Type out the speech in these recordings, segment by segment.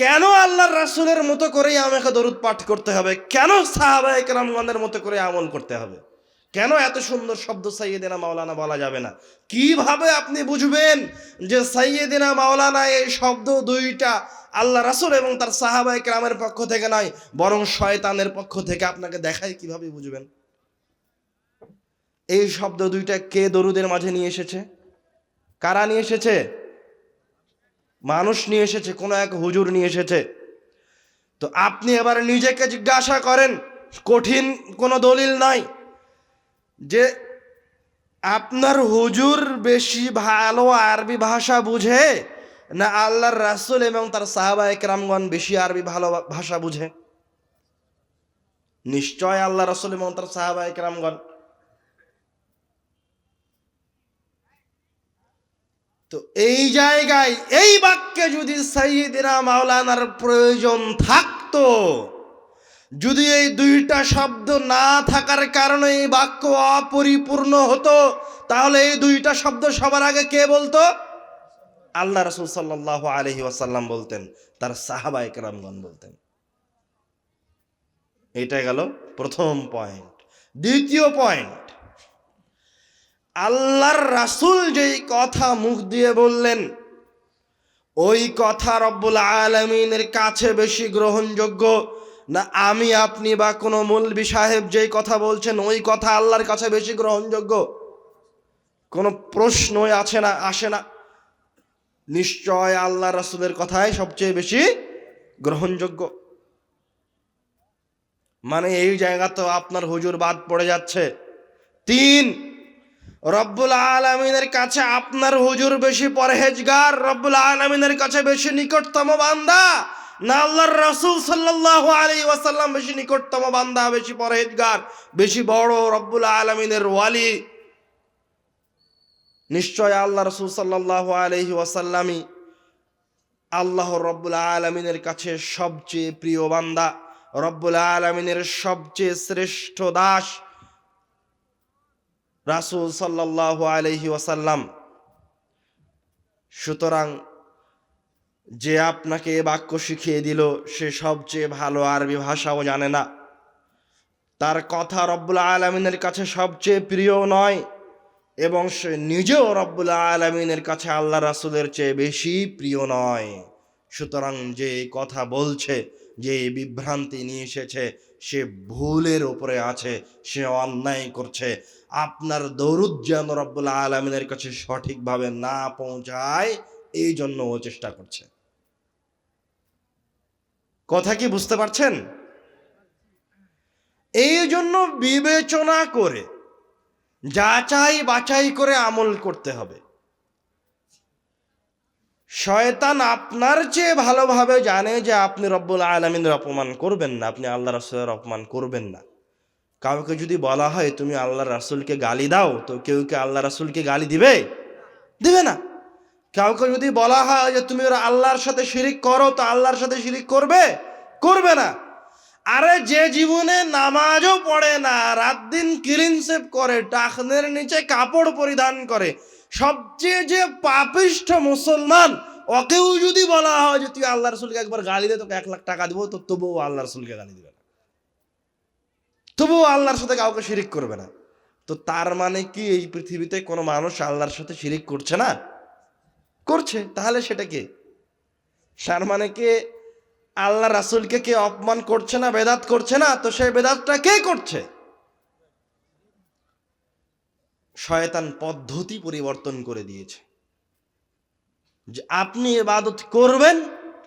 কেন আল্লাহর রাসূলের মতো করেই আমাকে দরুদ পাঠ করতে হবে? কেন সাহাবায়ে কেরামগণের মতো করে আমল করতে হবে? কেন এত সুন্দর শব্দ সাইয়্যিদিনা মাওলানা বলা যাবে না? কিভাবে আপনি বুঝবেন যে সাইয়্যিদিনা মাওলানা এই শব্দ দুইটা আল্লাহ রাসূল এবং তার সাহাবায়ে কেরামের পক্ষ থেকে নয়, বরং শয়তানের পক্ষ থেকে? আপনাকে দেখাই কিভাবে বুঝবেন। এই শব্দ দুইটা কে দরুদের মাঝে নিয়ে এসেছে? কারা নিয়ে এসেছে? মানুষ নিয়ে এসেছে, কোনো এক হুজুর নিয়ে এসেছে। তো আপনি এবার নিজেকে জিজ্ঞাসা করেন, কঠিন কোনো দলিল নাই, যে আপনার হুজুর বেশি ভালো আরবি ভাষা বুঝে না আল্লাহর রাসূল এবং তার সাহাবায়ে কেরামগণ বেশি আরবি ভালো ভাষা বুঝে? নিশ্চয় আল্লাহ রাসূল এবং তার সাহাবায়ে কেরামগণ। তো এই জায়গায় এই বাক্যে যদি সাইয়্যিদিনা মাওলানার প্রয়োজন থাকতো, যদি এই দুইটা শব্দ না থাকার কারণে এই বাক্য অপরিপূর্ণ হতো, তাহলে এই দুইটা শব্দ সবার আগে কে বলতো? আল্লাহ রাসূল সাল্লাল্লাহু আলাইহি ওয়াসাল্লাম বলতেন, তার সাহাবায়ে কেরামগণ বলতেন। এটা গেল প্রথম পয়েন্ট। দ্বিতীয় পয়েন্ট, আল্লাহর রাসূল যেই কথা মুখ দিয়ে বললেন, ওই কথা রব্বুল আলামিনের কাছে বেশি গ্রহণযোগ্য না আমি আপনি বা কোনো মৌলবি সাহেব যেই কথা বলছেন ওই কথা আল্লাহর কাছে বেশি গ্রহণযোগ্য? কোনো প্রশ্নই আসে না। নিশ্চয় আল্লাহ রাসূলের কথাই সবচেয়ে বেশি গ্রহণযোগ্য। মানে এই জায়গা তো আপনার হুজুর বাদ পড়ে যাচ্ছে। 3, রব্বুল আলামিনের কাছে আপনার হুজুর বেশি পরহেজগার, রব্বুল আলামিনের কাছে বেশি নিকটতম বান্দা, না আল্লাহর রাসূল সাল্লাল্লাহু আলাইহি ওয়াসাল্লাম বেশি নিকটতম বান্দা, বেশি পরহেজগার, বেশি বড় রব্বুল আলামিনের ওয়ালি? নিশ্চয় আল্লাহ রাসূল সাল্লাল্লাহু আলাইহি ওয়াসাল্লামই আল্লাহ রব্বুল আলামিনের কাছে সবচেয়ে প্রিয় বান্দা, রব্বুল আলামিনের সবচেয়ে শ্রেষ্ঠ দাস রাসূল সাল্লাল্লাহু আলাইহি ওয়াসাল্লাম। সুতরাং যে আপনাকে এ বাক্য শিখিয়ে দিল সে সবচেয়ে ভালো আরবি ভাষাও জানে না, তার কথা রব্বুল আলামিনের কাছে সবচেয়ে প্রিয় নয়, এবং সে নিজেও রব্বুল আলামিনের কাছে আল্লাহ রাসূলের চেয়ে বেশি প্রিয় নয়। সুতরাং যে কথা বলছে, যে বিভ্রান্তি নিয়ে এসেছে, সে ভুলের উপরে আছে, সে অন্যায় করছে। আপনার দরুদ যেন রব্বুল আলামিনের কাছে সঠিকভাবে না পৌঁছায়, এই জন্য ও চেষ্টা করছে। কথা কি বুঝতে পারছেন? এই জন্য বিবেচনা করে, যাচাই বাছাই করে আমল করতে হবে। শয়তান আপনার চেয়ে ভালোভাবে জানে যে আপনি রব্বুল আলামিনের অপমান করবেন না, আপনি আল্লাহ রাসূলের অপমান করবেন না। কাউকে যদি বলা হয় তুমি আল্লাহ রাসূলকে গালি দাও, তো কেউ কি আল্লাহ রাসূলকে গালি দিবে? দিবে না। কাউকে যদি বলা হয় যে তুমি আল্লাহর সাথে শিরিক করো, তো আল্লাহর সাথে শিরিক করবে? করবে না। আরে যে জীবনে নামাজও পড়ে না, রাত দিন ক্লিন শেভ করে, টাকনের নিচে কাপড় পরিধান করে, সবচেয়ে যে পাপিষ্ঠ মুসলমান, ওকেও যদি বলা হয় যে তুই আল্লাহ রাসূলকে একবার গালি দে, তোকে 1 লাখ টাকা দিব, তো তবুও আল্লাহ রাসূলকে গালি দিবে না, তবুও আল্লাহর সাথে কাউকে শিরিক করবে না। তো তার মানে কি এই পৃথিবীতে কোনো মানুষ আল্লাহর সাথে শিরিক করছে না? করছে। তাহলে সেটা কি? তার মানে কি আল্লাহ রাসূলকে কে অপমান করছে না, বেদাত করছে না? তো সেই বেদাতটা কে করছে? শয়তান পদ্ধতি পরিবর্তন করে দিয়েছে, যে আপনি ইবাদত করবেন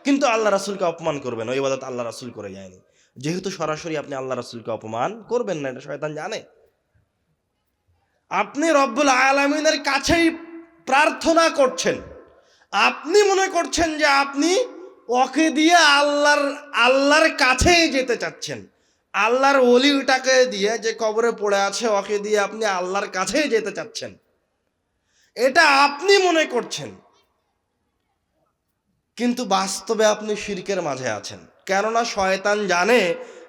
কিন্তু আল্লাহ রাসূলকে অপমান করবেন। ওই ইবাদত আল্লাহ রাসূল করে যায়নি, যেহেতু সরাসরি আপনি আল্লাহ রাসূলকে অপমান করবেন না, এটা শয়তান জানে। আপনি রব্বুল আলামিনের কাছেই প্রার্থনা করছেন, আপনি মনে করছেন যে আপনি ওকে দিয়ে আল্লাহর কাছেই যেতে চাচ্ছেন, আল্লাহর ওলিটাকে দিয়ে, যে কবরে পড়ে আছে ওকে দিয়ে আপনি আল্লাহর কাছেই যেতে চাচ্ছেন, এটা আপনি মনে করছেন। কিন্তু বাস্তবে আপনি শিরকের মাঝে আছেন। কেননা শয়তান জানে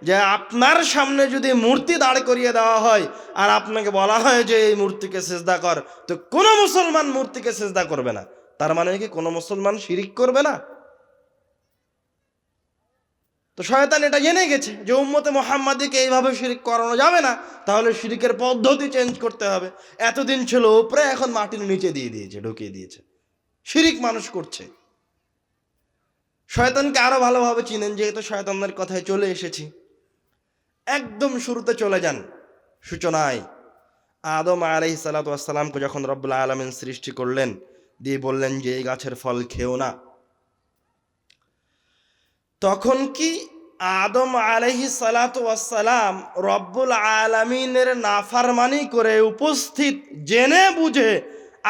যে আপনার সামনে যদি মূর্তি দাঁড় করিয়ে দেওয়া হয় আর আপনাকে বলা হয় যে এই মূর্তিকে সিজদা কর, তো কোনো মুসলমান মূর্তিকে সিজদা করবে না। তার মানে কি কোনো মুসলমান শিরিক করবে না? তো শয়তান এটা জেনে গেছে যে উম্মতে মুহাম্মাদীকে এইভাবে শিরিক করানো যাবে না, তাহলে শিরিকের পদ্ধতি চেঞ্জ করতে হবে। এতদিন ছিল উপরে, এখন মাটির নিচে দিয়ে দিয়েছে, ঢুকিয়ে দিয়েছে, শিরিক মানুষ করছে। শয়তানকে আরো ভালোভাবে চিনেন, যেহেতু শয়তানদের কথায় চলে এসেছি, একদম শুরুতে চলে যান। সূচনায় আদম আলাইহিস সালাতু ওয়াস সালামকে যখন রব্বুল আলামিন সৃষ্টি করলেন, দিয়ে বললেন যে এই গাছের ফল খেও না, তখন কি আদম আলাইহিস সালাতু ওয়াস সালাম রব্বুল আলামিনের নাফরমানি করে উপস্থিত জেনে বুঝে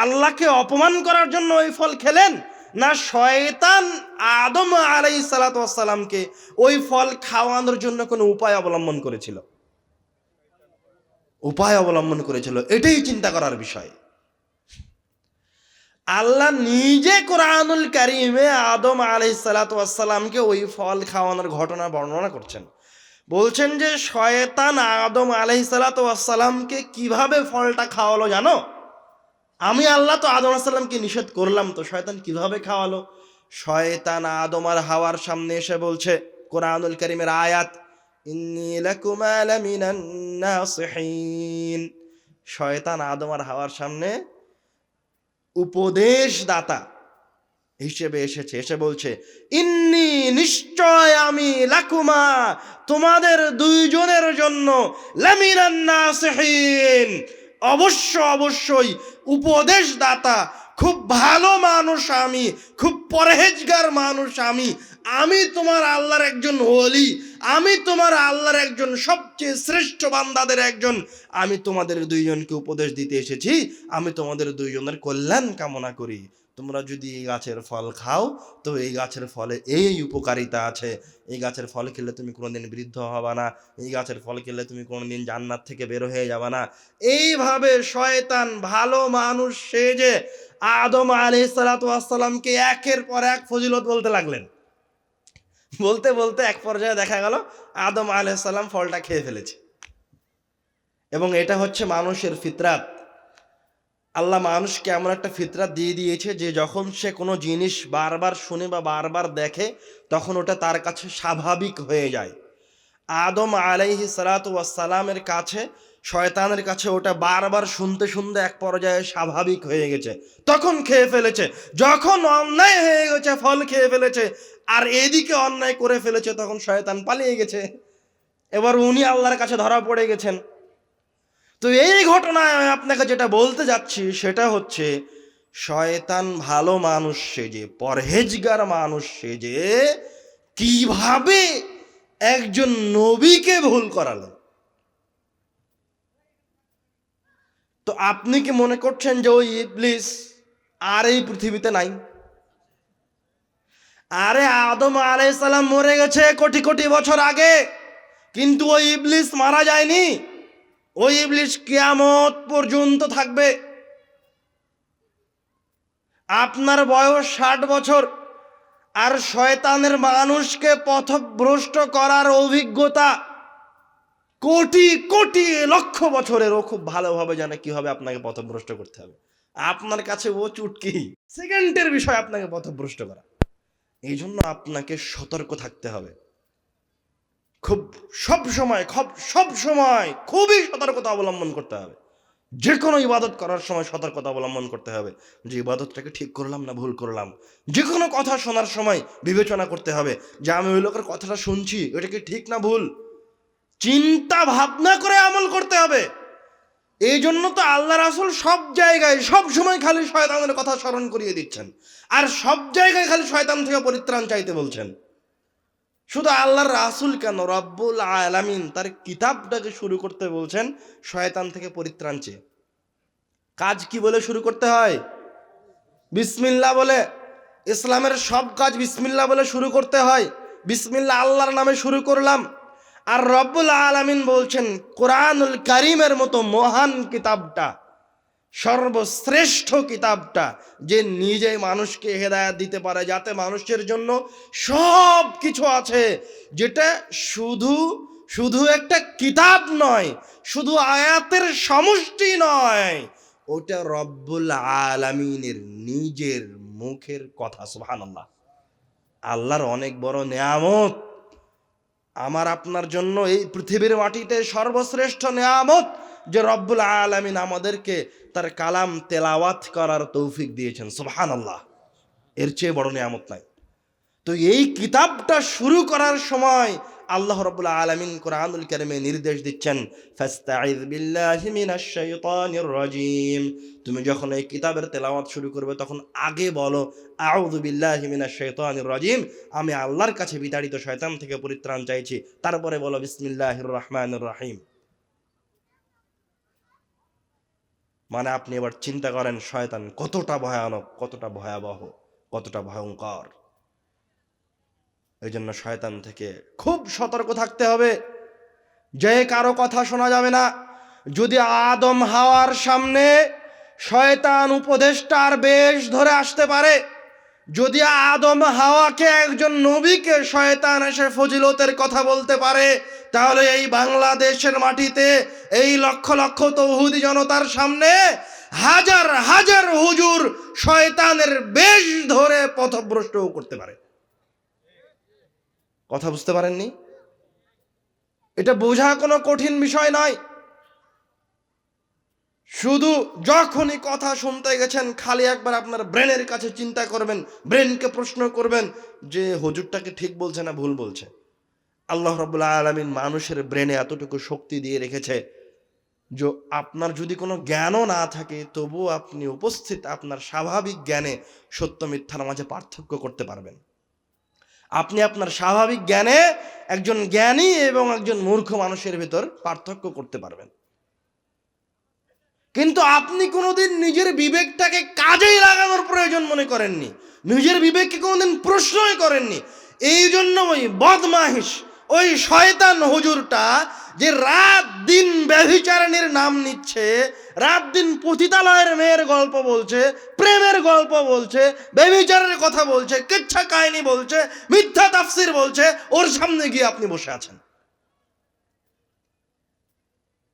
আল্লাহকে অপমান করার জন্য ওই ফল খেলেন, না শয়তান আদম আলাইহিস সালাতু ওয়াস সালামকে ওই ফল খাওয়ানোর জন্য কোনো উপায় অবলম্বন করেছিল? উপায় অবলম্বন করেছিল, এটাই চিন্তা করার বিষয়। আল্লাহ নিজে কোরআনুল কারীমে আদম আলাইহিস সালাতু ওয়াস সালামকে ওই ফল খাওয়ানোর ঘটনা বর্ণনা করছেন। বলছেন যে শয়তান আদম আলাইহিস সালাতু ওয়াস সালামকে কিভাবে ফলটা খাওয়ালো জানো? আমি আল্লাহ তো আদম আলাইহিস সালামকে নিষেধ করলাম, তো শয়তান কিভাবে খাওয়ালো? শয়তান আদম আর হাওয়ার সামনে এসে বলছে, কোরআনুল কারীমের আয়াত, ইন্নী লাকুমা লামিনান নাসিহিন। শয়তান আদম আর হাওয়ার সামনে উপদেশদাতা হিসেবে এসেছে, এসে বলছে, ইন্নী নিশ্চয় আমি, লাকুমা তোমাদের দুইজনের জন্য, লামিনান নাসিহিন অবশ্যই উপদেশদাতা, খুব ভালো মানুষ আমি, খুব পরহেজগার মানুষ আমি তোমার আল্লাহর একজন ওলি, আমি তোমার আল্লাহর একজন সবচেয়ে শ্রেষ্ঠ বান্দাদের একজন, আমি তোমাদের দুইজনকে উপদেশ দিতে এসেছি, আমি তোমাদের দুইজনের কল্যাণ কামনা করি। তোমরা যদি এই গাছের ফল খাও তো এই গাছের ফলে এই উপকারিতা আছে, এই গাছের ফল খেলে তুমি কোনোদিন বৃদ্ধ হবে না, এই গাছের ফল খেলে তুমি কোনোদিন জান্নাত থেকে বের হয়ে যাবে না। এইভাবে শয়তান ভালো মানুষ সেজে আদম আলাইহিস সালাতু ওয়াস সালামকে একের পর এক ফজিলত বলতে লাগলেন। বলতে বলতে এক পর্যায়ে দেখা গেল আদম আলাইহিস সালাম ফলটা খেয়ে ফেলেছে। এবং এটা হচ্ছে মানুষের ফিতরাত। আল্লাহ মানুষকে এমন একটা ফিতরাত দিয়ে দিয়েছে যে যখন সে কোনো জিনিস বারবার শুনে বা বারবার দেখে, তখন ওটা তার কাছে স্বাভাবিক হয়ে যায়। আদম আলাইহিস সালাতু ওয়াস সালামের কাছে, শয়তানের কাছে ওটা বারবার শুনতে শুনতে এক পর্যায়ে স্বাভাবিক হয়ে গেছে, তখন খেয়ে ফেলেছে। যখন অন্যায় হয়ে গেছে, ফল খেয়ে ফেলেছে, আর এদিকে অন্যায় করে ফেলেছে, তখন শয়তান পালিয়ে গেছে, এবার উনি আল্লাহর কাছে ধরা পড়ে গেছেন। তো এই ঘটনায় আমি আপনাকে যেটা বলতে যাচ্ছি সেটা হচ্ছে, শয়তান ভালো মানুষ সেজে, পরহেজগার মানুষ সেজে কিভাবে একজন নবীকে ভুল করালেন। তো আপনি কি মনে করছেন যে ওই ইবলিস আর এই পৃথিবীতে নাই? আরে আদম আলাইহিস সালাম মরে গেছে কোটি কোটি বছর আগে, কিন্তু ওই ইবলিস মারা যায়নি। ওই ইবলিস কিয়ামত পর্যন্ত থাকবে। আপনার বয়স 60 বছর, আর শয়তানের মানুষকে পথভ্রষ্ট করার অভিজ্ঞতা কোটি কোটি লক্ষ বছরের। ও খুব ভালোভাবে জানে কিভাবে আপনাকে পথভ্রষ্ট করতে হবে। আপনার কাছে ও চুটকি, সেকেন্ডের বিষয় আপনাকে পথভ্রষ্ট করা। এই জন্য আপনাকে সতর্ক থাকতে হবে, খুব সব সময় খুবই সতর্কতা অবলম্বন করতে হবে। যে কোনো ইবাদত করার সময় সতর্কতা অবলম্বন করতে হবে যে ইবাদতটাকে ঠিক করলাম না ভুল করলাম। যে কোনো কথা শোনার সময় বিবেচনা করতে হবে যে আমি ওই লোকের কথাটা শুনছি, ওটা কি ঠিক না ভুল, চিন্তা ভাবনা করে আমল করতে হবে। এই জন্য তো আল্লাহ রাসূল সব জায়গায় সব সময় খালি শয়তানের কথা স্মরণ করিয়ে দিচ্ছেন, আর সব জায়গায় খালি শয়তান থেকে পরিত্রাণ চাইতে বলছেন। শুধু আল্লাহর রাসূল কেন, রব্বুল আলামিন তার কিতাবটাকে শুরু করতে বলছেন শয়তান থেকে পরিত্রাণ চেয়ে। কাজ কি বলে শুরু করতে হয়? বিসমিল্লাহ বলে। ইসলামের সব কাজ বিসমিল্লাহ বলে শুরু করতে হয়। বিসমিল্লাহ, আল্লাহর নামে শুরু করলাম। আর রব্বুল আলামিন বলছেন কোরআনুল কারীমের মতো মহান কিতাবটা, সর্বশ্রেষ্ঠ কিতাবটা, যে নিজেই মানুষকে হেদায়েত দিতে পারে, যাতে মানুষের জন্য সব কিছু আছে, যেটা শুধু শুধু একটা কিতাব নয়, শুধু আয়াতের সমষ্টি নয়, ওটা রব্বুল আলামিনের নিজের মুখের কথা। সুবহানাল্লাহ। আল্লাহর অনেক বড় নেয়ামত আমার আপনার জন্য এই পৃথিবীর মাটিতে সর্বশ্রেষ্ঠ নিয়ামত যে রব্বুল আলামিন আমাদেরকে তার কালাম তেলাওয়াত করার তৌফিক দিয়েছেন, সুবহানাল্লাহ। এর চেয়ে বড় নিয়ামত নাই। তো এই কিতাবটা শুরু করার সময় আল্লাহ রাব্বুল আলামিন কোরআনুল কারীমে নির্দেশ দিচ্ছেন, ফাস্তাইয বিল্লাহি মিনাশ শাইতানির রাজীম। তুমি যখন এই কিতাবের তেলাওয়াত শুরু করবে তখন আগে বলো আউযু বিল্লাহি মিনাশ শাইতানির রাজীম, আমি আল্লাহর কাছে বিতাড়িত শয়তান থেকে পরিত্রাণ চাইছি। তারপরে বলো বিসমিল্লাহির রহমানির রহিম। মানে আপনি এবার চিন্তা করেন শয়তান কতটা ভয়ানক, কতটা ভয়াবহ, কতটা ভয়ঙ্কর। এই জন্য শয়তান থেকে খুব সতর্ক থাকতে হবে। যে কারো কথা শোনা যাবে না। যদি আদম হাওয়ার সামনে শয়তান উপদেষ্টার বেশ ধরে আসতে পারে, যদি আদম হাওয়াকে একজন নবীকে শয়তান এসে ফজিলতের কথা বলতে পারে, তাহলে এই বাংলাদেশের মাটিতে এই লক্ষ লক্ষ তৌহিদি জনতার সামনে হাজার হাজার হুজুর শয়তানের বেশ ধরে পথভ্রষ্টও করতে পারে। কথা বুঝতে পারেননি? এটা বোঝা কোনো কঠিন বিষয় নয়। শুধু যখনই কথা শুনতে গেছেন খালি একবার আপনার ব্রেনের কাছে চিন্তা করবেন, ব্রেনকে প্রশ্ন করবেন যে হুজুরটাকে ঠিক বলছে না ভুল বলছে। আল্লাহ রাব্বুল আলামিন মানুষের ব্রেনে এতটুকু শক্তি দিয়ে রেখেছে যে আপনার যদি কোনো জ্ঞানও না থাকে তবুও আপনি উপস্থিত আপনার স্বাভাবিক জ্ঞানে সত্য মিথ্যার মাঝে পার্থক্য করতে পারবেন। আপনি আপনার স্বাভাবিক জ্ঞানে একজন জ্ঞানী এবং একজন মূর্খ মানুষের ভিতর পার্থক্য করতে পারবেন। কিন্তু আপনি কোনোদিন নিজের বিবেকটাকে কাজেই লাগানোর প্রয়োজন মনে করেননি, নিজের বিবেককে কোনোদিন প্রশ্নই করেননি। এই জন্য ওই বদমাহিস, ওই শয়তান হুজুরটা যে রাত দিন ব্যভিচারিণীর নাম নিচ্ছে, রাত দিন পতিতালয়ের মেয়ের গল্প বলছে, প্রেমের গল্প বলছে, ব্যভিচারের কথা বলছে, কিচ্ছা কাহিনী বলছে, মিথ্যা তাফসির বলছে, ওর সামনে গিয়ে আপনি বসে আছেন।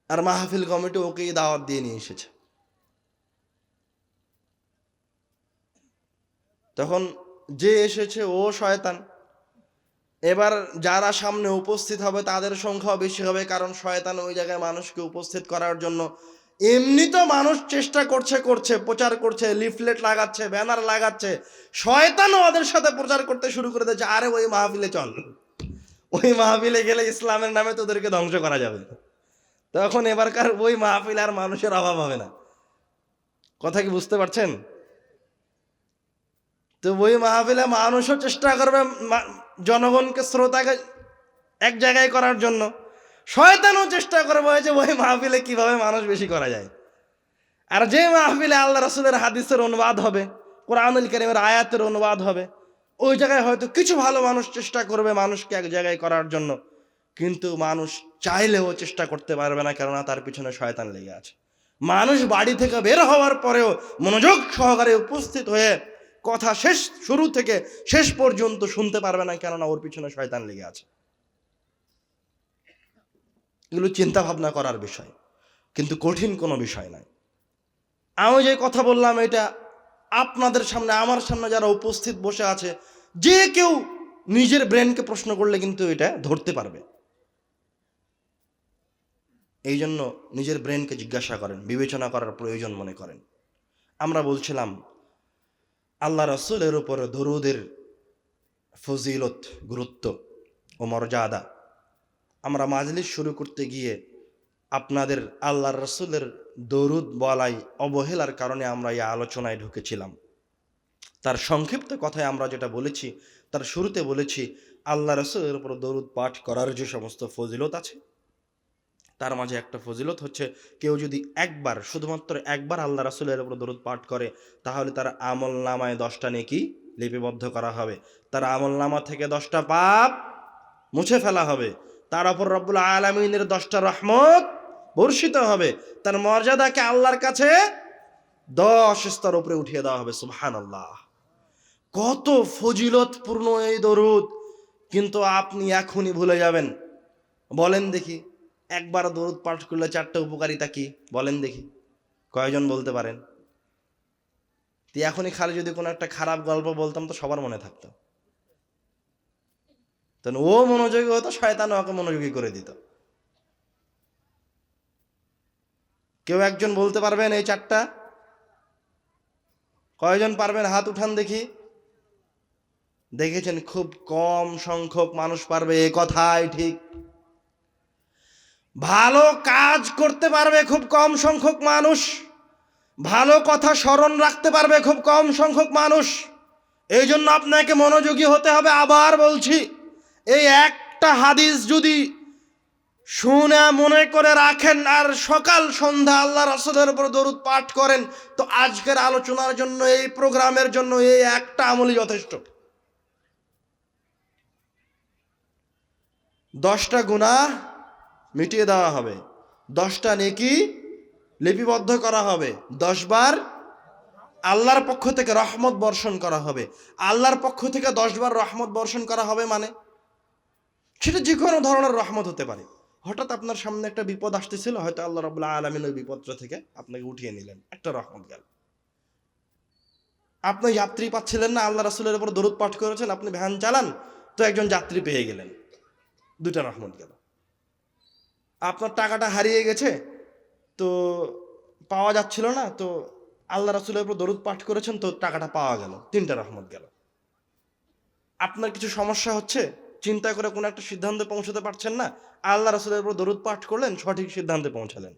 আর মাহফিল কমিটি ওকেই দাওয়াত দিয়ে নিয়ে এসেছে। তখন যে এসেছে ও শয়তান। এবার যারা সামনে উপস্থিত হবে তাদের সংখ্যাও বেশি হবে, কারণ শয়তান ওই জায়গায় মানুষকে উপস্থিত করার জন্য এমনি তো মানুষ চেষ্টা করছে, প্রচার করছে, লিফলেট লাগাচ্ছে, ব্যানার লাগাচ্ছে। শয়তানও ওদের সাথে প্রচার করতে শুরু করে দিয়েছে, আরে ওই মাহফিলে চল, ওই মাহফিলে গেলে ইসলামের নামে তোদেরকে ধ্বংস করা যাবে। তখন এবারকার ওই মাহফিলে আর মানুষের অভাব হবে না। কথা কি বুঝতে পারছেন? তো ওই মাহফিলে মানুষও চেষ্টা করবে জনগণকে, শ্রোতাকে এক জায়গায় করার জন্য। শয়তানও চেষ্টা করবে যে ওই মাহফিলে কিভাবে মানুষ বেশি করা যায়। আর যে মাহফিলে আল্লাহ রাসূলের হাদিসের অনুবাদ হবে, কোরআনুল কারীমের আয়াতের অনুবাদ হবে, ওই জায়গায় হয়তো কিছু ভালো মানুষ চেষ্টা করবে মানুষকে এক জায়গায় করার জন্য, কিন্তু মানুষ চাইলেও চেষ্টা করতে পারবে না, কেননা তার পিছনে শয়তান লেগে আছে। মানুষ বাড়ি থেকে বের হওয়ার পরেও মনোযোগ সহকারে উপস্থিত হয়ে কথা শুরু থেকে শেষ পর্যন্ত শুনতে পারবে না, কেননা ওর পিছনে শয়তান লেগে আছে। এগুলো চিন্তা ভাবনা করার বিষয়, কিন্তু কঠিন কোনো বিষয় নয়। আমি যে কথা বললাম এটা আপনাদের সামনে, আমার সামনে যারা উপস্থিত বসে আছে, যে কেউ নিজের ব্রেনকে প্রশ্ন করলে কিন্তু এটা ধরতে পারবে। এই জন্য নিজের ব্রেনকে জিজ্ঞাসা করেন, বিবেচনা করার প্রয়োজন মনে করেন। আমরা বলছিলাম আল্লাহ রাসূলের উপরে দরুদের ফজিলত, গুরুত্ব ও মর্যাদা। আমরা মাজলিস শুরু করতে গিয়ে আপনাদের আল্লাহ রাসূলের দরুদ বলাই অবহেলার কারণে আমরা এই আলোচনায় ঢুকেছিলাম। তার সংক্ষিপ্ত কথায় আমরা যেটা বলেছি, তার শুরুতে বলেছি আল্লাহ রাসূলের উপর দরুদ পাঠ করার যে সমস্ত ফজিলত আছে, তার মাঝে একটা ফজিলত হচ্ছে কেউ যদি একবার, শুধুমাত্র একবার আল্লাহ রাসূলের উপর দরুদ পাঠ করে, তাহলে তার আমল নামায় 10টা নেকি লিপিবদ্ধ করা হবে, তার আমল নামা থেকে 10টা পাপ মুছে ফেলা হবে, তার উপর রব্বুল আলামিনের 10টা রহমত বর্ষিত হবে, তার মর্যাদাকে আল্লাহর কাছে 10 স্তর উপরে উঠিয়ে দেওয়া হবে। সুবহানাল্লাহ, কত ফজিলতপূর্ণ এই দরুদ! কিন্তু আপনি এখনই ভুলে যাবেন। বলেন দেখি, একবার দরুদ পাঠ করলে 4টা উপকারিতা কি বলেন দেখি, কয়জন বলতে পারেন? এখনই খালি যদি কোনো একটা খারাপ গল্প বলতাম তো সবার মনে থাকতো। তখন ও মনোযোগী হতো, শয়তান ওকে মনোযোগী করে দিত। কেউ একজন বলতে পারবেন এই চারটা? কয়জন পারবেন? হাত উঠান দেখি। দেখেছেন খুব কম সংখ্যক মানুষ পারবে, এ কথাই ঠিক। ভালো কাজ করতে পারবে খুব কম সংখ্যক মানুষ, ভালো কথা স্মরণ রাখতে পারবে খুব কম সংখ্যক মানুষ। এই জন্য আপনাকে মনোযোগী হতে হবে। আবার বলছি, এই একটা হাদিস যদি শুনে মনে করে রাখেন আর সকাল সন্ধ্যা আল্লাহ রাসূলের উপর দরুদ পাঠ করেন, তো আজকের আলোচনার জন্য, এই প্রোগ্রামের জন্য এই একটা আমলই যথেষ্ট। 10টা গুনাহ মিটিয়ে দেওয়া হবে, 10টা নেকি লিপিবদ্ধ করা হবে, 10 বার আল্লাহর পক্ষ থেকে রহমত বর্ষণ করা হবে। আল্লাহর পক্ষ থেকে 10 বার রহমত বর্ষণ করা হবে মানে সেটা যে কোনো ধরনের রহমত হতে পারে। হঠাৎ আপনার সামনে একটা বিপদ আসতেছিল, হয়তো আল্লাহ রাব্বুল আলামিন ওই বিপদটা থেকে আপনাকে উঠিয়ে নিলেন, একটা রহমত গেল। আপনি যাত্রী পাচ্ছিলেন না, আল্লাহ রাসূলের উপর দরুদ পাঠ করেছেন, আপনি ভ্যান চালান, তো একজন যাত্রী পেয়ে গেলেন, 2টা রহমত গেল। আপনার টাকাটা হারিয়ে গেছে, তো পাওয়া যাচ্ছিল না, তো আল্লাহ রাসূলের উপর দরুদ পাঠ করেছেন, তো টাকাটা পাওয়া গেল, 3টা রহমত গেল। আপনার কিছু সমস্যা হচ্ছে, চিন্তা করে কোনো একটা সিদ্ধান্তে পৌঁছতে পারছেন না, আল্লাহ রাসূলের উপর দরুদ পাঠ করলেন, সঠিক সিদ্ধান্তে পৌঁছালেন।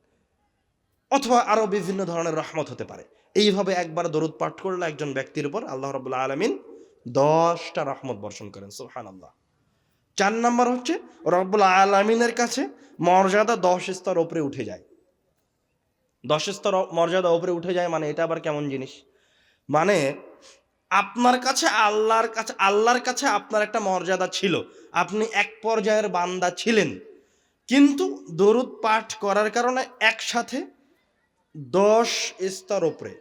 অথবা আরো বিভিন্ন ধরনের রহমত হতে পারে। এইভাবে একবার দরুদ পাঠ করলে একজন ব্যক্তির উপর আল্লাহ রাব্বুল আলামিন 10টা রহমত বর্ষণ করেন। সুবহানাল্লাহ। 4 নাম্বার হচ্ছে রব্বুল আলামিনের কাছে মর্যাদা 10 স্তর উপরে উঠে যায়। 10 স্তর মর্যাদা উপরে উঠে যায় মানে এটা আবার কেমন জিনিস? মানে আল্লাহর কাছে আপনার একটা মর্যাদা ছিল, আপনি এক পর্যায়ের বান্দা ছিলেন, কিন্তু দরুদ পাঠ করার কারণে একসাথে 10 স্তর উপরে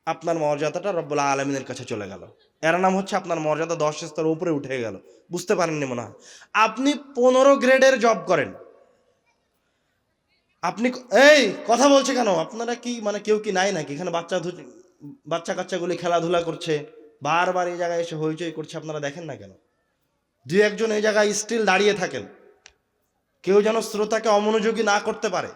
আপনার মর্যাদাটা রব্বুল আলামিনের কাছে চলে গেল। এর নাম হচ্ছে আপনার মর্যাদা 10 স্তর উপরে উঠে গেল। বুঝতে পারেননি মনে হয়। আপনি 15 গ্রেডের জব করেন, আপনি এই কথা বলছে কেন? আপনারা কি মানে কেউ কি নাই নাকি এখানে? বাচ্চা কাচ্চাগুলি খেলাধুলা করছে, বারবার এই জায়গায় এসে হইচই করছে, আপনারা দেখেন না কেন? দুই একজন এই জায়গায় স্টিল দাঁড়িয়ে থাকেন, কেউ যেন শ্রোতাকে অমনোযোগী না করতে পারে।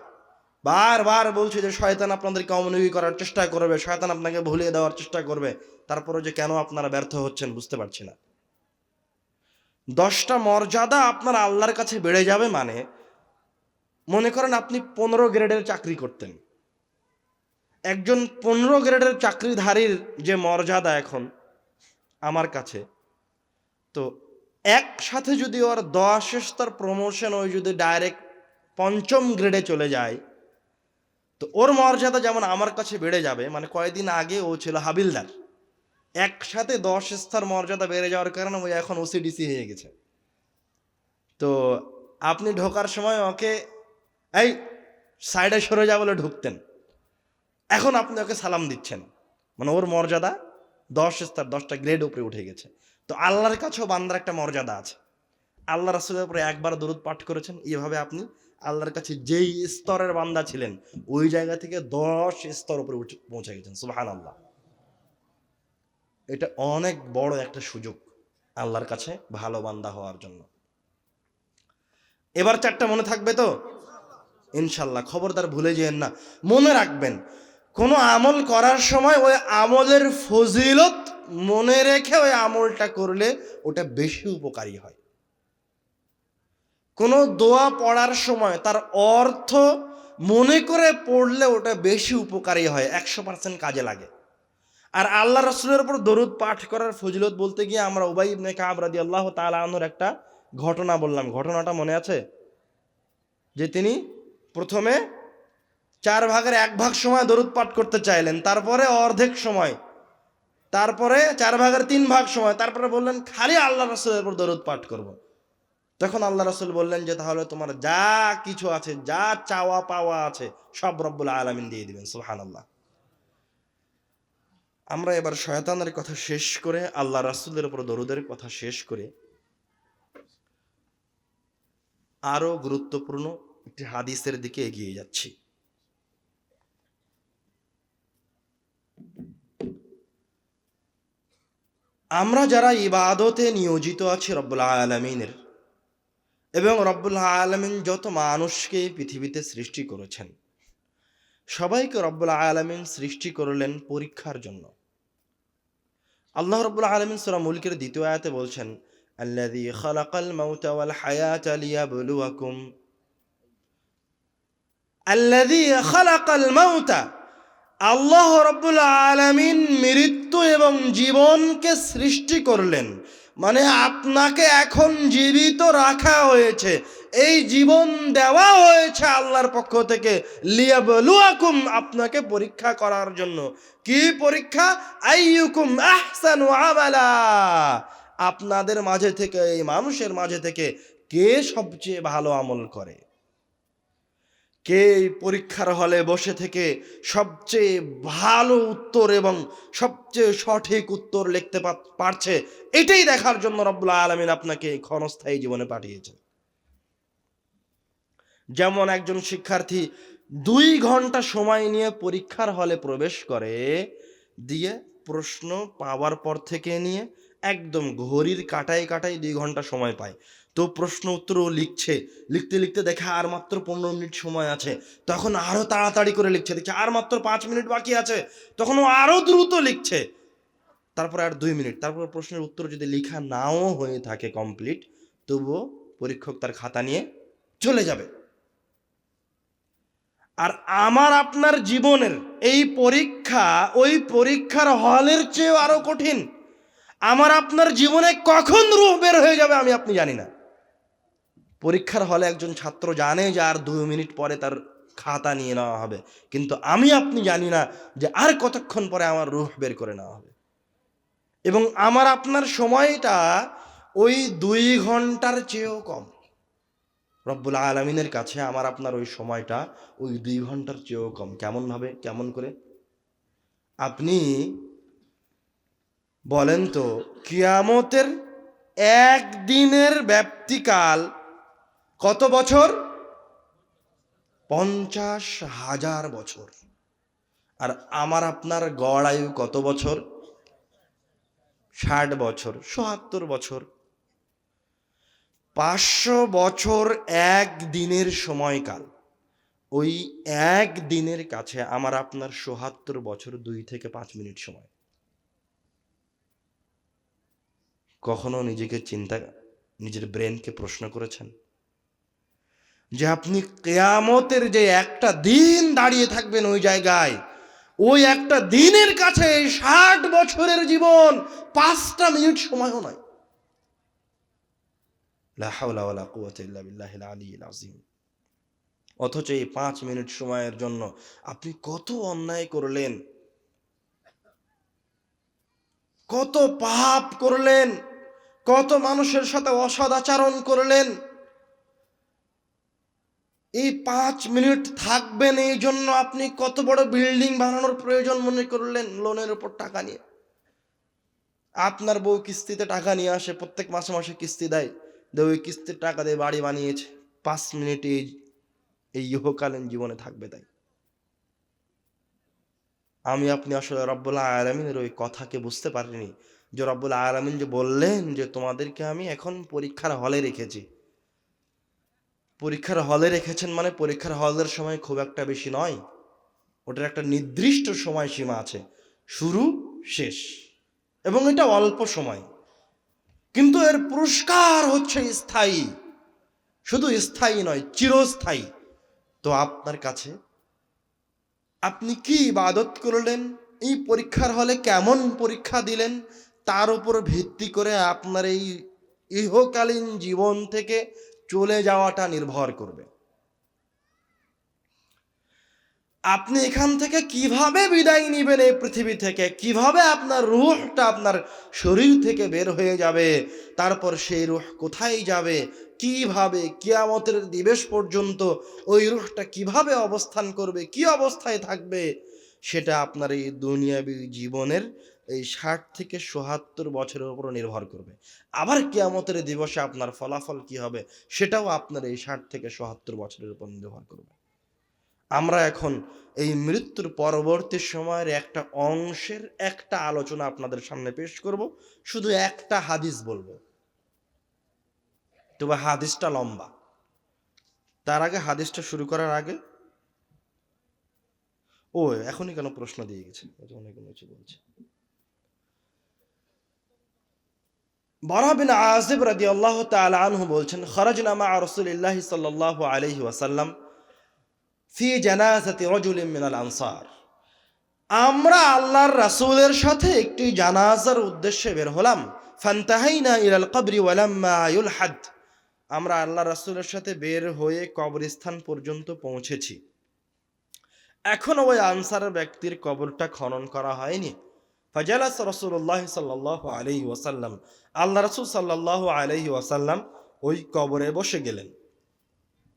বারবার বলছে যে শয়তান আপনাদেরকে অমনোযোগী করার চেষ্টা করবে, শয়তান আপনাকে ভুলিয়ে দেওয়ার চেষ্টা করবে, তারপরে যে কেন আপনারা ব্যর্থ হচ্ছেন বুঝতে পারছি না। 10টা মর্যাদা আপনার আল্লাহর কাছে বেড়ে যাবে মানে, মনে করেন আপনি 15 গ্রেডের চাকরি করতেন, একজন 15 গ্রেডের চাকরিধারীর যে মর্যাদা এখন আমার কাছে, তো একসাথে যদি ওর 10 স্তর প্রমোশন, ওই যদি ডাইরেক্ট 5ম গ্রেডে চলে যায়, তো ওর মর্যাদা যেমন আমার কাছে বেড়ে যাবে। মানে কয়েকদিন আগে ও ছিল হাবিলদার, একসাথে 10 স্তর মর্যাদা বেড়ে যাওয়ার কারণে ও এখন ওসিডিসি হয়ে গেছে। তো আপনি ঢোকার সময় ওকে এই সাইডে সরে যা বলে ঢুকতেন, এখন আপনি ওকে সালাম দিচ্ছেন, মানে ওর মর্যাদা 10 স্তর, 10টা গ্রেড উপরে উঠে গেছে। তো আল্লাহর কাছেও বান্দার একটা মর্যাদা আছে। আল্লাহ রাসূলের উপরে একবার দরুদ পাঠ করেছেন, এইভাবে আপনি আল্লাহর কাছে যেই স্তরের বান্দা ছিলেন ওই জায়গা থেকে 10 স্তর উপরে পৌঁছে গেছেন। সুবহানাল্লাহ। এটা অনেক বড় একটা সুযোগ আল্লাহর কাছে ভালো বান্দা হওয়ার জন্য। এবার 4টা মনে থাকবে তো ইনশাল্লাহ? খবরদার ভুলে যেয়েন না, মনে রাখবেন। কোনো আমল করার সময় ওই আমলের ফজিলত মনে রেখে ওই আমলটা করলে ওটা বেশি উপকারী হয়। কোনো দোয়া পড়ার সময় তার অর্থ মনে করে পড়লে ওটা বেশি উপকারী হয়, 100% কাজে লাগে। আর আল্লাহ রাসূলের উপর দরুদ পাঠ করার ফজিলত বলতে গিয়ে আমরা উবাই ইবনে কাব রাদিয়াল্লাহু তাআলা আনহুর একটা ঘটনা বললাম। ঘটনাটা মনে আছে? যে তিনি প্রথমে 4 ভাগের 1 ভাগ সময় দরুদ পাঠ করতে চাইলেন, তারপরে অর্ধেক সময়, তারপরে 4 ভাগের 3 ভাগ সময়, তারপরে বললেন খালি আল্লাহ রাসূলের উপর দরুদ পাঠ করব। তখন আল্লাহ রাসূল বললেন যে তাহলে তোমার যা কিছু আছে, যা চাওয়া পাওয়া আছে, সব রব্বুল আলামিন দিয়ে দিবেন। সুবহানাল্লাহ। আমরা এবার শয়তানের কথা শেষ করে, আল্লাহ রাসূলের উপর দরুদের কথা শেষ করে, আরো গুরুত্বপূর্ণ একটি হাদিসের দিকে এগিয়ে যাচ্ছি। আমরা যারা ইবাদতে নিয়োজিত আছি রব্বুল আলামিনের, এবং রব্বুল আলামিন যত মানুষকে এই পৃথিবীতে সৃষ্টি করেছেন, সবাইকে রব্বুল আলামিন সৃষ্টি করলেন পরীক্ষার জন্য। আল্লাহ রব্বুল আলামিন সূরা মুলকের ২য় আয়াতে বলছেন, আল্লাযী খালাকাল মাউতা ওয়াল হায়াতা লিয়াবলুয়াকুম, আল্লাযী খালাকাল মাউতা, আল্লাহ রব্বুল আলামিন মৃত্যু এবং জীবনকে সৃষ্টি করলেন, মানে আপনাকে এখন জীবিত রাখা হয়েছে, এই জীবন দেওয়া হয়েছে আল্লাহর পক্ষ থেকে, লিয়াবলুয়াকুম, আপনাকে পরীক্ষা করার জন্য। কি পরীক্ষা? আইয়ুকুম আহসানু আমালা, আপনাদের মাঝে থেকে, এই মানুষের মাঝে থেকে কে সবচেয়ে ভালো আমল করে, কে পরীক্ষার হলে বসে থেকে সবচেয়ে ভালো উত্তর এবং সবচেয়ে সঠিক উত্তর লিখতে পারছে, এটাই দেখার জন্য রব্বুল আলামিন আপনাকে ক্ষণস্থায়ী জীবনে পাঠিয়েছেন। যেমন একজন শিক্ষার্থী 2 ঘন্টা সময় নিয়ে পরীক্ষার হলে প্রবেশ করে, দিয়ে প্রশ্ন পাওয়ার পর থেকে নিয়ে একদম ঘড়ির কাঁটায় কাঁটায় 2 ঘন্টা সময় পায়। তো প্রশ্ন উত্তরও লিখছে, লিখতে লিখতে দেখে আর মাত্র 15 মিনিট সময় আছে, তখন আরও তাড়াতাড়ি করে লিখছে, দেখছে আর মাত্র 5 মিনিট বাকি আছে, তখন ও আরও দ্রুত লিখছে। তারপর আর 2 মিনিট, তারপর প্রশ্নের উত্তর যদি লেখা নাও হয়ে থাকে কমপ্লিট, তবুও পরীক্ষক তার খাতা নিয়ে চলে যাবে। আর আমার আপনার জীবনের এই পরীক্ষা ওই পরীক্ষার হলের চেয়েও আরো কঠিন। আমার আপনার জীবনে কখন রূহ বের হয়ে যাবে আমি আপনি জানি না। পরীক্ষার হলে একজন ছাত্র জানে যে আর 2 মিনিট পরে তার খাতা নিয়ে নেওয়া হবে, কিন্তু আমি আপনি জানি না যে আর কতক্ষণ পরে আমার রূহ বের করে নেওয়া হবে। এবং আমার আপনার সময়টা ওই 2 ঘন্টার চেয়েও কম। রব্বুল আলামিনের কাছে আমার আপনার ওই সময়টা ওই 2 ঘন্টার চেয়েও কম। কেমনভাবে, কেমন করে? আপনি বলেন তো, কিয়ামতের একদিনের ব্যাপ্তিকাল কত বছর? 50,000 বছর। আর আমার আপনার গড় আয়ু কত বছর? 60 বছর, ৭৭ বছর। 500 বছর এক দিনের সময়কাল। ওই এক দিনের কাছে আমার আপনার ৭৭ বছর 2 থেকে 5 মিনিট সময়। কখনো নিজের ব্রেনকে প্রশ্ন করেছেন যে আপনি কিয়ামতের যে একটা দিন দাঁড়িয়ে থাকবেন ওই জায়গায়, ওই একটা দিনের কাছে 60 বছরের জীবন 5টা মিনিট সময়ও নয়। লা হাওলা ওয়ালা কুওয়াতা ইল্লা বিল্লাহিল আলিয়্যিল আযীম। অথচ এই 5 মিনিট সময়ের জন্য আপনি কত অন্যায় করলেন, কত পাপ করলেন, কত মানুষের সাথে অসদাচরণ করলেন। এই 5 মিনিট থাকবেন, এই জন্য আপনি কত বড় বিল্ডিং বানানোর প্রয়োজন মনে করলেন লোনের উপর টাকা নিয়ে। আপনার বউ কিস্তিতে টাকা নিয়ে আসে, প্রত্যেক মাসে মাসে কিস্তি দেয়, ওই কিস্তির টাকা দিয়ে বাড়ি বানিয়েছে। 5 মিনিট এই ইহকালীন জীবনে থাকবে। তাই আমি আপনি আসলে রব্বুল আলামিনের ওই কথাকে বুঝতে পারিনি, যে রব্বুল আলামিন যে বললেন যে তোমাদেরকে আমি এখন পরীক্ষার হলে রেখেছি। পরীক্ষার হলে রেখেছেন মানে পরীক্ষার হলের সময় খুব একটা বেশি নয়, ওটার একটা নির্দিষ্ট সময়সীমা আছে, শুরু শেষ, এবং এটা অল্প সময়, কিন্তু এর পুরস্কার হচ্ছে স্থায়ী। শুধু স্থায়ী নয়, চিরস্থায়ী। তো আপনার কাছে আপনি কি ইবাদত করলেন, এই পরীক্ষার হলে কেমন পরীক্ষা দিলেন, তার উপর ভিত্তি করে আপনার এই ইহকালীন জীবন থেকে চলে যাওয়াটা নির্ভর করবে। আপনি এখান থেকে কিভাবে বিদায় নিবেন এই পৃথিবী থেকে, কিভাবে আপনার রূহটা আপনার শরীর থেকে বের হয়ে যাবে, তারপর সেই রূহ কোথায় যাবে, কিভাবে কিয়ামতের দিবস পর্যন্ত ওই রূহটা কিভাবে অবস্থান করবে, কি অবস্থায় থাকবে, সেটা আপনার এই দুনিয়াবী জীবনের এই 60 থেকে ৭৭ বছরের উপর নির্ভর করবে। আবার কিয়ামতের দিবসে আপনার ফলাফল কি হবে, সেটাও আপনার এই 60 থেকে ৭৭ বছরের উপর নির্ভর করবে। আমরা এখন এই মৃত্যুর পরবর্তী সময়ের একটা অংশের একটা আলোচনা আপনাদের সামনে পেশ করব, শুধু একটা হাদিস বলবো, তবে হাদিসটা লম্বা। তার আগে, হাদিসটা শুরু করার আগে, ও এখনই কেন প্রশ্ন দিয়ে গেছে, অনেক কিছু বলছে। বারা বিন আযিব রাদিয়াল্লাহু তাআলা আনহু বলছেন, খরাজনা মা রাসূলিল্লাহি সাল্লাল্লাহু আলাইহি ওয়াসাল্লাম ফি জানাজাতি রাজুলিন মিনাল আনসার। আমরা আল্লাহর রাসূলের সাথে একটি জানাজার উদ্দেশ্যে বের হলাম। ফান্তাহাইনা ইলাল কবরি ওয়ালাম্মা ইউলহাদ। আমরা আল্লাহর রাসূলের সাথে বের হয়ে কবরস্থান পর্যন্ত পৌঁছেছি। এখনো ওই আনসারের ব্যক্তির কবরটা খনন করা হয়নি। ফাজালাস রাসূলুল্লাহ সাল্লাল্লাহু আলাইহি ওয়াসাল্লাম, আল্লাহ রাসূল সাল্লাল্লাহু আলাইহি ওয়াসাল্লাম ওই কবরে বসে গেলেন,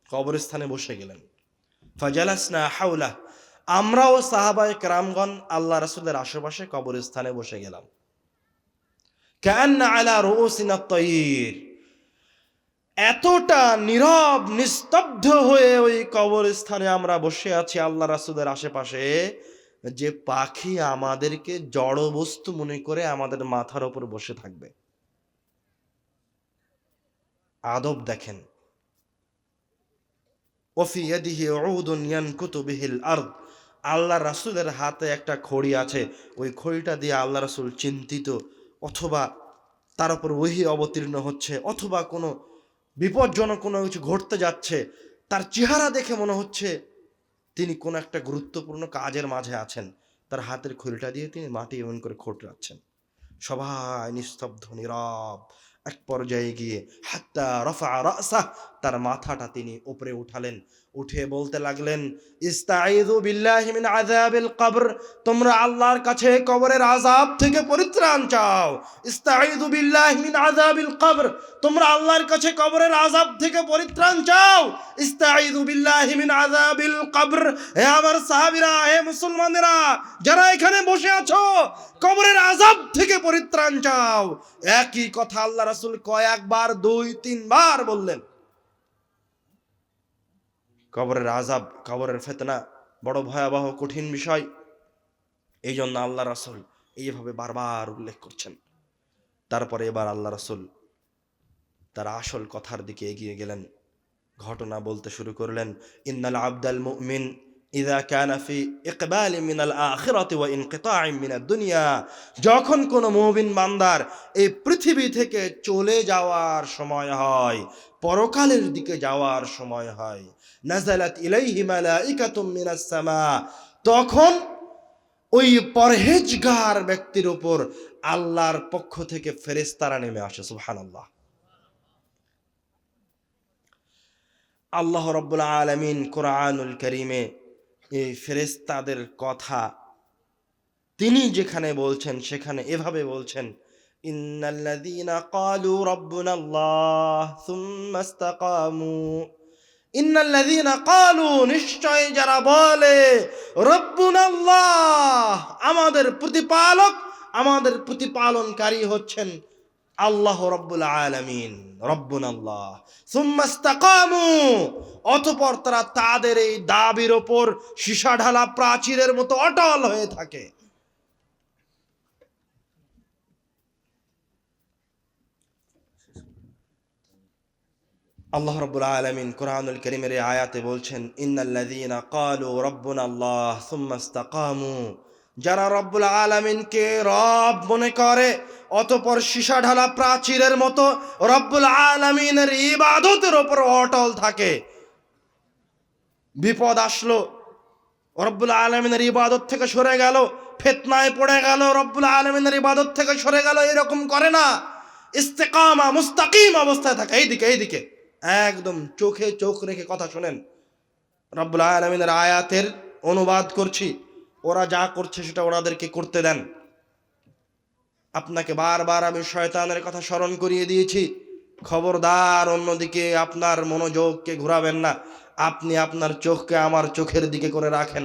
কবরস্থানে বসে গেলেন। ফাজালাসনা হাওলা, আমরাও সাহাবায়ে কেরামগণ আল্লাহ রাসূলের আশেপাশে কবরস্থানে বসে গেলাম। কাআন্না আলা রুউসিনা আত-তায়র, এতটা নীরব নিস্তব্ধ হয়ে ওই কবরস্থানে আমরা বসে আছি আল্লাহ রাসূলের আশেপাশে, যে পাখি আমাদেরকে জড় বস্তু মনে করে আমাদের মাথার উপর বসে থাকবে। আদব দেখেন। ওফি ইয়াদিহি উদুন ইয়ানকুতু বিহিল আরদ, আল্লাহ রাসূলের হাতে একটা খড়ি আছে, ওই খড়িটা দিয়ে আল্লাহ রাসূল চিন্তিত, অথবা তার উপর ওহী অবতীর্ণ হচ্ছে, অথবা কোনো বিপজ্জনক কোনো কিছু ঘটতে যাচ্ছে, তার চেহারা দেখে মনে হচ্ছে তিনি কোনো একটা গুরুত্বপূর্ণ কাজের মাঝে আছেন। তার হাতের খড়িটা দিয়ে তিনি মাটি এমন করে খোঁটরাচ্ছেন। সবাই নিস্তব্ধ নীরব। এক পর্যায়ে গিয়ে হাত্তা রফা রাসা, তার মাথাটা তিনি উপরে উঠালেন, উঠে বলতে লাগলেন, ইস্তাঈযু বিল্লাহি মিন আযাবিল কবর, তোমরা আল্লাহর কাছে কবরের আযাব থেকে পরিত্রাণ চাও। ইস্তাঈযু বিল্লাহি মিন আযাবিল কবর, তোমরা আল্লাহর কাছে কবরের আযাব থেকে পরিত্রাণ চাও। ইস্তাঈযু বিল্লাহি মিন আযাবিল কবর। হে আমার সাহাবীরা, হে মুসলমানেরা যারা এখানে বসে আছো, কবরের আযাব থেকে পরিত্রাণ চাও। একই কথা আল্লাহ রাসূল কয়েকবার, 2-3 বার বললেন। কবরের আযাব, কবরের ফিতনা বড় ভয়াবহ কঠিন বিষয়, এই জন্য আল্লাহ রাসূল এইভাবে বারবার উল্লেখ করছেন। তারপরে এবার আল্লাহ রাসূল তার আসল কথার দিকে এগিয়ে গেলেন, ঘটনা বলতে শুরু করলেন। ইন্নাল আবদাল মুমিন ইযা কানা ফি ইকবাল মিনাল আখিরাতি ওয়া ইনকিতাই মিনাদ দুনিয়া, যখন কোন মুমিন বান্দার এই পৃথিবী থেকে চলে যাওয়ার সময় হয়, পরকালের দিকে যাওয়ার সময় হয়, নাযালাত ইলাইহি মালাইকাতুম মিনাস সামা, তখন ওই পরহেজগার ব্যক্তির উপর আল্লাহর পক্ষ থেকে ফেরেশতারা নেমে আসে। সুবহানাল্লাহ। আল্লাহ রাব্বুল আলামিন কোরআনুল কারীমে এই ফেরেশতাদের কথা তিনি যেখানে বলছেন সেখানে এভাবে বলছেন, ইন্নাল্লাযীনা ক্বালু রাব্বুনাল্লাহ সুম্মা ইসতাকামু, ইন্নাল্লাযীনা ক্বালু, নিশ্চয় যারা বলে রাব্বুনাল্লাহ, আমাদের প্রতিপালক, আমাদের প্রতিপালনকারী হচ্ছেন আল্লাহ রাব্বুল আলামিন, রব্বুনাল্লাহ, সুম্মা ইসতাকামু, অতঃপর তারা তাদের এই দাবির ওপর সীসা ঢালা প্রাচীরের মতো অটল হয়ে থাকে। আল্লাহ রাব্বুল আলামিন কোরআনুল কারীমের এই আয়াতে বলছেন, ইন্নাল্লাযীনা ক্বালু রাব্বুনাল্লাহ সুম্মা ইসতাকামু, যারা রব্বুল আলামিনকে রব মনে করে, অতঃপর সীসা ঢালা প্রাচীরের মতো রব্বুল আলামিনের ইবাদতের উপর অটল থাকে। বিপদ আসলো, রব্বুল আলামিনের ইবাদত থেকে সরে গেল, ফিতনায় পড়ে গেল, রব্বুল আলামিনের ইবাদত থেকে সরে গেল, এরকম করে না। ইস্তেকামা, মুস্তাকিম অবস্থায় থাকে। এইদিকে একদম চোখে চোখ রেখে কথা শুনেন। রব্বুল আলামিনের আয়াতের অনুবাদ করছি, ওরা যা করছে সেটা ওনাদেরকে করতে দেন। আপনাকে বারবার আমি শয়তানের কথা স্মরণ করিয়ে দিয়েছি, খবরদার অন্যদিকে আপনার মনোযোগকে ঘোরাবেন না। আপনি আপনার চোখকে আমার চোখের দিকে করে রাখেন।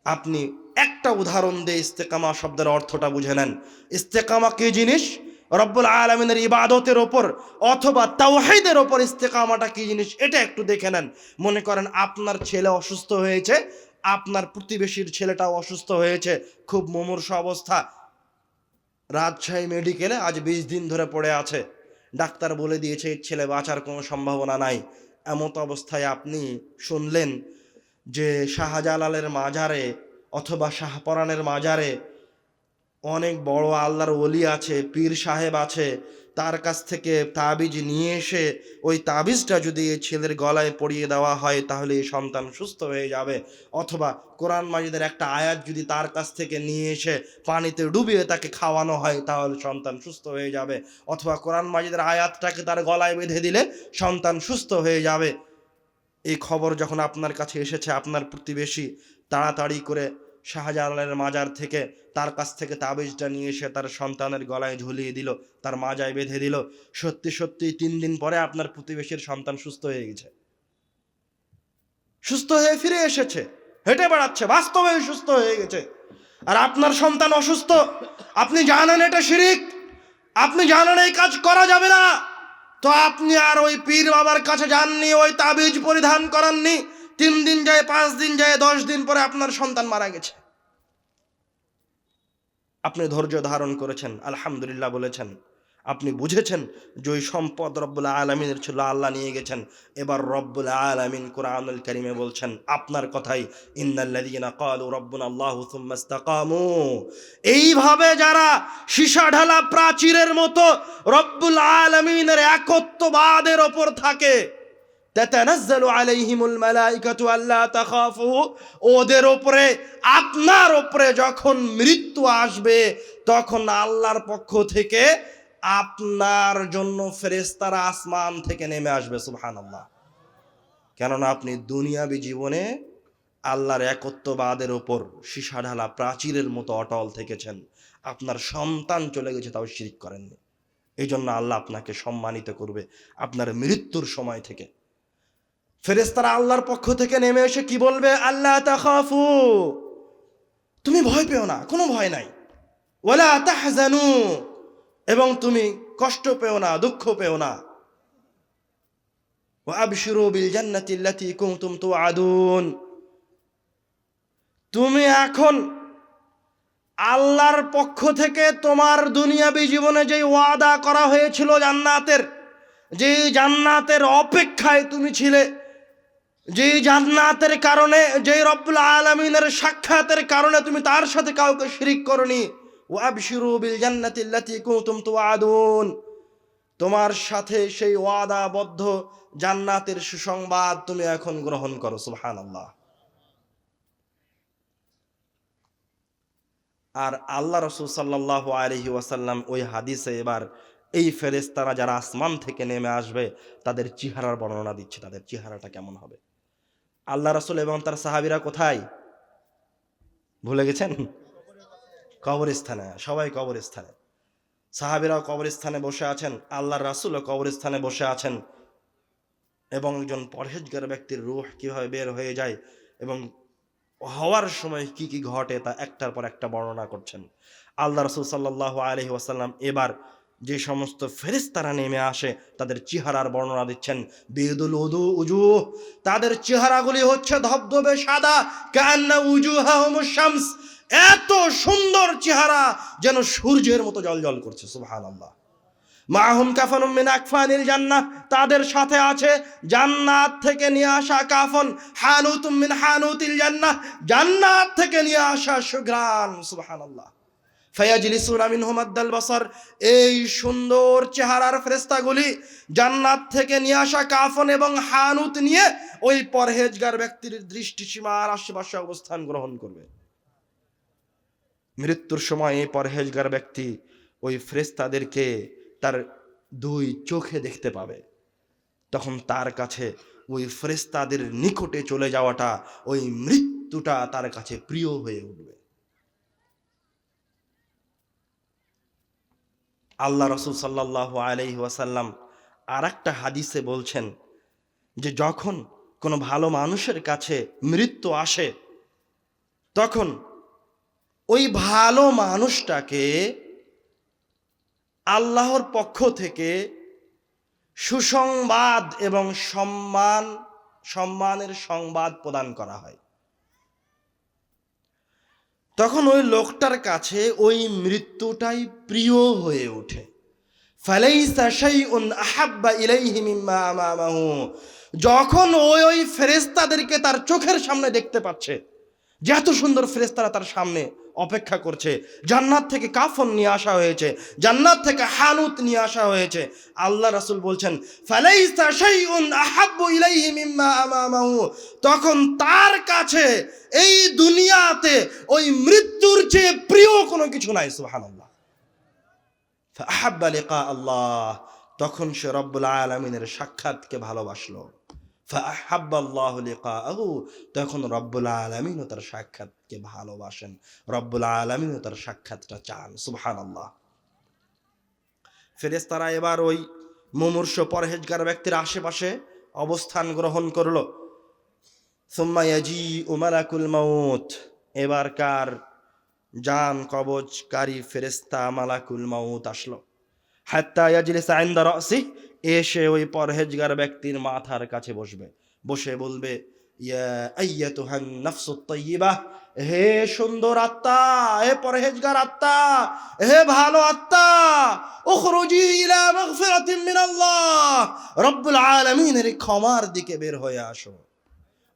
আপনি একটা উদাহরণ দিয়ে ইস্তেকামা শব্দের অর্থটা বুঝে নেন। ইস্তেকামা কি জিনিস? রব্বুল আলামিনের ইবাদতের ওপর অথবা তাওহীদের ওপর ইস্তেকামাটা কি জিনিস এটা একটু দেখে নেন। মনে করেন আপনার ছেলে অসুস্থ হয়েছে, আপনার প্রতিবেশীর ছেলেটাও অসুস্থ হয়েছে, খুব মুমূর্ষু অবস্থা, রাজশাহী মেডিকেলে আজ 20 দিন ধরে পড়ে আছে, ডাক্তার বলে দিয়েছে এই ছেলে বাঁচার কোনো সম্ভাবনা নাই। এমত অবস্থায় আপনি শুনলেন যে শাহজালালের মাজারে অথবা শাহপরানের মাজারে অনেক বড় আল্লাহর ওলি আছে, পীর সাহেব আছে, তার কাছ থেকে তাবিজ নিয়ে এসে ওই তাবিজটা যদি এই ছেলের গলায় পরিয়ে দেওয়া হয় তাহলে এই সন্তান সুস্থ হয়ে যাবে। অথবা কোরআন মাজিদের একটা আয়াত যদি তার কাছ থেকে নিয়ে এসে পানিতে ডুবিয়ে তাকে খাওয়ানো হয় তাহলে সন্তান সুস্থ হয়ে যাবে। অথবা কোরআন মাজিদের আয়াতটাকে তার গলায় বেঁধে দিলে সন্তান সুস্থ হয়ে যাবে। এই খবর যখন আপনার কাছে এসেছে, আপনার প্রতিবেশী তাড়াতাড়ি করে শাহজালালের মাজার থেকে তার কাছ থেকে তাবিজটা নিয়ে এসে তার সন্তানের গলায় ঝুলিয়ে দিল, তার মাজায় বেঁধে দিল। সত্যি সত্যি 3 দিন পরে আপনার প্রতিবেশীর সন্তান সুস্থ হয়ে গেছে, সুস্থ হয়ে ফিরে এসেছে, হেঁটে বেড়াচ্ছে, বাস্তবে সুস্থ হয়ে গেছে। আর আপনার সন্তান অসুস্থ, আপনি জানেন এটা শিরিক, আপনি জানেন এই কাজ করা যাবে না, তো আপনি আর ওই পীর বাবার কাছে যাননি, ওই তাবিজ পরিধান করাননি। 3 দিন যায়, 5 দিন যায়, 10 দিন পরে আপনার সন্তান মারা গেছে। আপনি ধৈর্য ধারণ করেছেন, আলহামদুলিল্লাহ বলেছেন, আপনি বুঝেছেন যে ওই সম্পদ রব্বুল আলামিনের ছিল, আল্লাহ নিয়ে গেছেন। এবার রব্বুল আলামিন কোরআনুল কারীমে বলছেন আপনার কথাই, ইন্নাল্লাযীনা ক্বালু রাব্বুনা আল্লাহু সুম্মা ইসতাকামু, এইভাবে যারা সীসা ঢালা প্রাচীরের মতো রব্বুল আলামিনের একত্ববাদের ওপর থাকে, তাতানাজ্জালু আলাইহিমুল মালাইকাতু আল্লা তাখাফু, ওদের উপরে আপনার উপরে যখন মৃত্যু আসবে তখন আল্লাহর পক্ষ থেকে আপনার জন্য ফেরেশতারা আসমান থেকে নেমে আসবে। সুবহানাল্লাহ। কেননা আপনি দুনিয়াবী জীবনে আল্লাহর একত্ববাদের উপর সীসা ঢালা প্রাচীরের মতো অটল থেকেছেন, আপনার সন্তান চলে গেছে তাও শিরক করেননি, এই জন্য আল্লাহ আপনাকে সম্মানিত করবে আপনার মৃত্যুর সময় থেকে। ফেরেশতারা আল্লাহর পক্ষ থেকে নেমে এসে কি বলবে, আল্লাহ তাখাফু, তুমি ভয় পেও না, কোনো ভয় নাই, ওয়ালা তাহজানু, এবং তুমি কষ্ট পেও না, দুঃখ পেও না, ওয়া আবশিরু বিল জান্নাতি আল্লাতী কুনতুম তুআদুন, তুমি এখন আল্লাহর পক্ষ থেকে তোমার দুনিয়াবী জীবনে যে ওয়াদা করা হয়েছিল জান্নাতের, যে জান্নাতের অপেক্ষায় তুমি ছিলে, যে জান্নাতের কারণে, যে রব্বুল আলামিনের সাক্ষাতের কারণে তুমি তার সাথে কাউকে শিরিক করনি, ওয়া আবশিরু বিল জান্নাতি আল্লাতী কুনতুম তুআদুন, তোমার সাথে সেই ওয়াদাবদ্ধ জান্নাতের সুসংবাদ তুমি এখন গ্রহণ করো। সুবহানাল্লাহ। আর আল্লাহ রাসূল সাল্লাল্লাহু আলাইহি ওয়াসাল্লাম ওই হাদিসে এবার এই ফেরেশতারা যারা আসমান থেকে নেমে আসবে তাদের চেহারার বর্ণনা দিচ্ছে, তাদের চেহারাটা কেমন হবে। আল্লাহ রাসূল এবং তার সাহাবীরা কোথায় ভুলে গেছেন? কবরস্থানে, সবাই কবরস্থানে, সাহাবীরাও কবরস্থানে বসে আছেন, আল্লাহর রাসূলও কবরস্থানে বসে আছেন, এবং একজন পরহেজগার ব্যক্তির রূহ কিভাবে বের হয়ে যায় এবং হওয়ার সময় কি কি ঘটে তা একটার পর একটা বর্ণনা করছেন। আল্লাহ রাসূল সাল্লাল্লাহু আলাইহি ওয়াসাল্লাম এবার যে সমস্ত ফেরেশতারা নেমে আসে তাদের চেহারার বর্ণনা দিচ্ছেন। বিদুল উজুহ, তাদের চেহারাগুলি হচ্ছে ধবধবে সাদা, কান্না উজুহাহুমুশ শামস, এত সুন্দর চেহারা যেন সূর্যের মতো জ্বলজ্বল করছে। সুবহানাল্লাহ। মাহুম কাফানুম মিন আকফানিল জান্নাহ, তাদের সাথে আছে জান্নাত থেকে নিয়ে আসা কাফন, হানুতুম মিন হানুতিল জান্নাহ, জান্নাত থেকে নিয়ে আসা সুঘ্রাণ। সুবহানাল্লাহ। ফায়াজলিসুনা মিনহুম আদাল বাসার, এই সুন্দর চেহারার ফেরেশতাগুলি জান্নাত থেকে নিয়ে আসা কাফন এবং হানুত নিয়ে ওই পরহেজগার ব্যক্তির দৃষ্টিসীমার আশেপাশে অবস্থান গ্রহণ করবে। মৃত্যুর সময় এই পরহেজগার ব্যক্তি ওই ফেরেশতাদেরকে তার 2 চোখে দেখতে পাবে, তখন তার কাছে ওই ফেরেশতাদের নিকটে চলে যাওয়াটা, ওই মৃত্যুটা তার কাছে প্রিয় হয়ে উঠবে। আল্লাহ রাসূল সাল্লাল্লাহু আলাইহি ওয়াসাল্লাম আরেকটা হাদিসে বলছেন যে যখন কোনো ভালো মানুষের কাছে মৃত্যু আসে তখন ওই ভালো মানুষটাকে আল্লাহর পক্ষ থেকে সুসংবাদ এবং সম্মানের সংবাদ প্রদান করা হয়, তখন ওই লোকটার কাছে ওই মৃত্যুটাই প্রিয় হয়ে ওঠে। ফালাইসা শাইউন আহাব্বা ইলাইহি মিম্মা আমামাহু, যখন ওই ফেরেশতাদেরকে তার চোখের সামনে দেখতে পাচ্ছে, যে এত সুন্দর ফেরেশতারা তার সামনে অপেক্ষা করছে, জান্নাত থেকে কাফন নিয়ে আসা হয়েছে, জান্নাত থেকে হানুত নিয়ে আসা হয়েছে, আল্লাহ রাসূল বলছেন ফালাইসা শাইউন আহাব্বু ইলাইহি মিম্মা আমামাহু, তখন তার কাছে এই দুনিয়াতে ওই মৃত্যুর চেয়ে প্রিয় কোনো কিছু নাই। সুবহানাল্লাহ। ফাহাব্বা লিকা আল্লাহ, তখন সে রব্বুল আলামিনের সাক্ষাৎকে ভালোবাসলো। ফাহাব্বাল্লাহু লিকাআহু, তখন রব্বুল আলামিনও তার সাক্ষাৎকে ভালোবাসেন, রব্বুল আলামিনও তার সাক্ষাৎটা চান। সুবহানাল্লাহ। ফেরেশতারা এবার ওই মুমূর্ষ পরহেজগার ব্যক্তির আশেপাশে অবস্থান গ্রহণ করলো। সুম্মা ইয়াজিউ মালাকুল মাউত, এবারকার জান কবজকারী ফেরেশতা মালাকুল মাউত আসলো। হাত্তা ইয়াজলিসা ইনদা রাসি, এসে ওই পরহেজগার ব্যক্তির মাথার কাছে বসবে, বসে বলবে ইয়া আইয়াতুহান নাফসুত তাইয়্যিবাহ, হে সুন্দর আত্মা, হে পরহেজগার আত্মা, হে ভালো আত্মা, উখরুজি ইলা মাগফিরাতিন মিনাল্লাহ, রব্বুল আলামিনের ক্ষমার দিকে বের হয়ে আসো,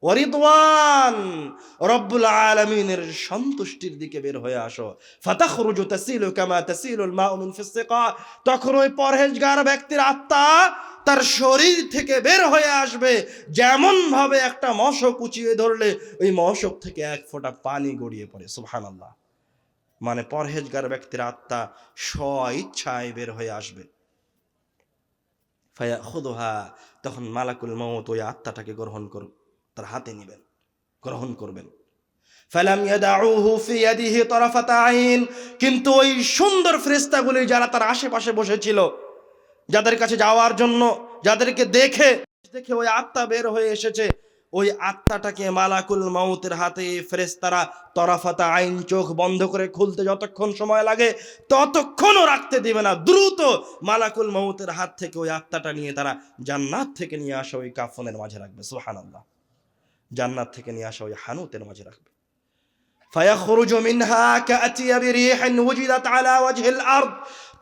ওয়ারিদওয়ান, রব্বুল আলামিনের সন্তুষ্টির দিকে বের হয়ে আসো। ফাতাখরুজু তাসিলু কামা তাসিলুল মাউ মিন ফিস সিকা, তখন ওই পরহেজগার ব্যক্তির আত্মা তার শরীর থেকে বের হয়ে আসবে, যেমন ভাবে একটা মশক কুচিয়ে ধরলে ওই মশক থেকে এক ফোঁটা পানি গড়িয়ে পড়ে। সুবহানাল্লাহ। মানে পরহেজগার ব্যক্তির আত্মা স্ব-ইচ্ছায় বের হয়ে আসবে। ফায়াখুযুহা, তখন মালাকুল মাউত ওই আত্মাটাকে তার হাতে নেবেন, গ্রহণ করবেন। ফালাম ইয়াদাউহু ফি ইয়াদিহি তারাফাতা আইন, কিন্তু ওই সুন্দর ফেরেশতাগুলি যারা তার আশেপাশে বসেছিল, যাদের কাছে যাওয়ার জন্য, যাদেরকে দেখে ওই আত্মা বের হয়ে এসেছে, ওই আত্মাটাকে মালাকুল মাউতের হাতে ফেরেশতারা তরাফাতা আইন, চোখ বন্ধ করে খুলতে যতক্ষণ সময় লাগে ততক্ষণও রাখতে দিবে না। দ্রুত মালাকুল মাউতের হাত থেকে ওই আত্মাটা নিয়ে তারা জান্নাত থেকে নিয়ে আসা ওই কাফনের মাঝে রাখবে। সুবহানাল্লাহ। জান্নাত থেকে নিয়ে আসা ওই হানুতের মাঝে রাখবে। ফায়াখরুজু মিনহা কাআতিয়াবি রিহিন ওয়াজিদাত আলা ওয়াজহিল আরদ,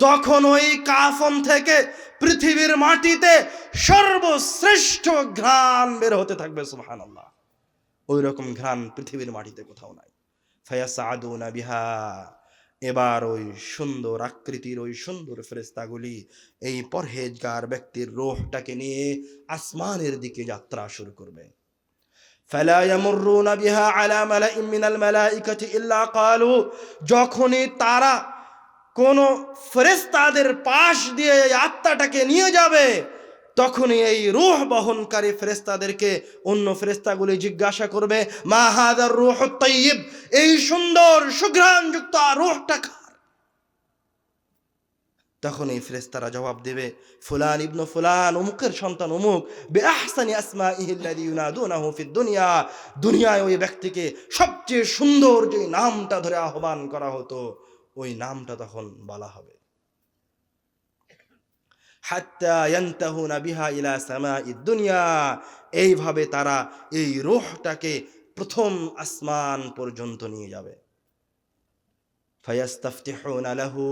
তখন ওই কাফন থেকে পৃথিবীর মাটিতে সর্বশ্রেষ্ঠ ঘ্রাণ বের হতে থাকবে। সুবহানাল্লাহ। ওই রকম ঘ্রাণ পৃথিবীর মাটিতে কোথাও নাই। ফায়াসআদুনা বিহা, এবার ওই সুন্দর আকৃতির ওই সুন্দর ফেরেশতাগুলি এই পরহেজগার ব্যক্তির রূহটাকে নিয়ে আসমানের দিকে যাত্রা শুরু করবে। ফালা ইয়ামুরুনা বিহা আলা মালাইন মিনাল মালাইকাতি ইল্লা ক্বালু, যখনই তারা কোন ফেরেশতাদের পাশ দিয়ে এই আত্মাটাকে নিয়ে যাবে, তখনই এই রূহ বহনকারী ফেরেশতাদেরকে অন্য ফেরেশতাগুলি জিজ্ঞাসা করবে মা হাদার রূহুত তাইয়্যিব, এই সুন্দর সুঘ্রাণযুক্ত রূহটা কার? তখন এই ফেরেশতারা জবাব দেবে ফুলান ইবনু ফুলান, অমুকের সন্তান অমুক, বিআহসানি আসমাইহি আল্লাযী ইউনাদুনাহু ফিদ দুনিয়া, দুনিয়ায় ওই ব্যক্তিকে সবচেয়ে সুন্দর যে নামটা ধরে আহ্বান করা হতো ওই নামটা তখন বলা হবে। হাত্তা ইয়ানতাহুনা বিহা ইলা সামাইদ দুনিয়া, এইভাবে তারা এই রূহটাকে প্রথম আসমান পর্যন্ত নিয়ে যাবে। ফায়াস্তাফতিহুনা লাহু,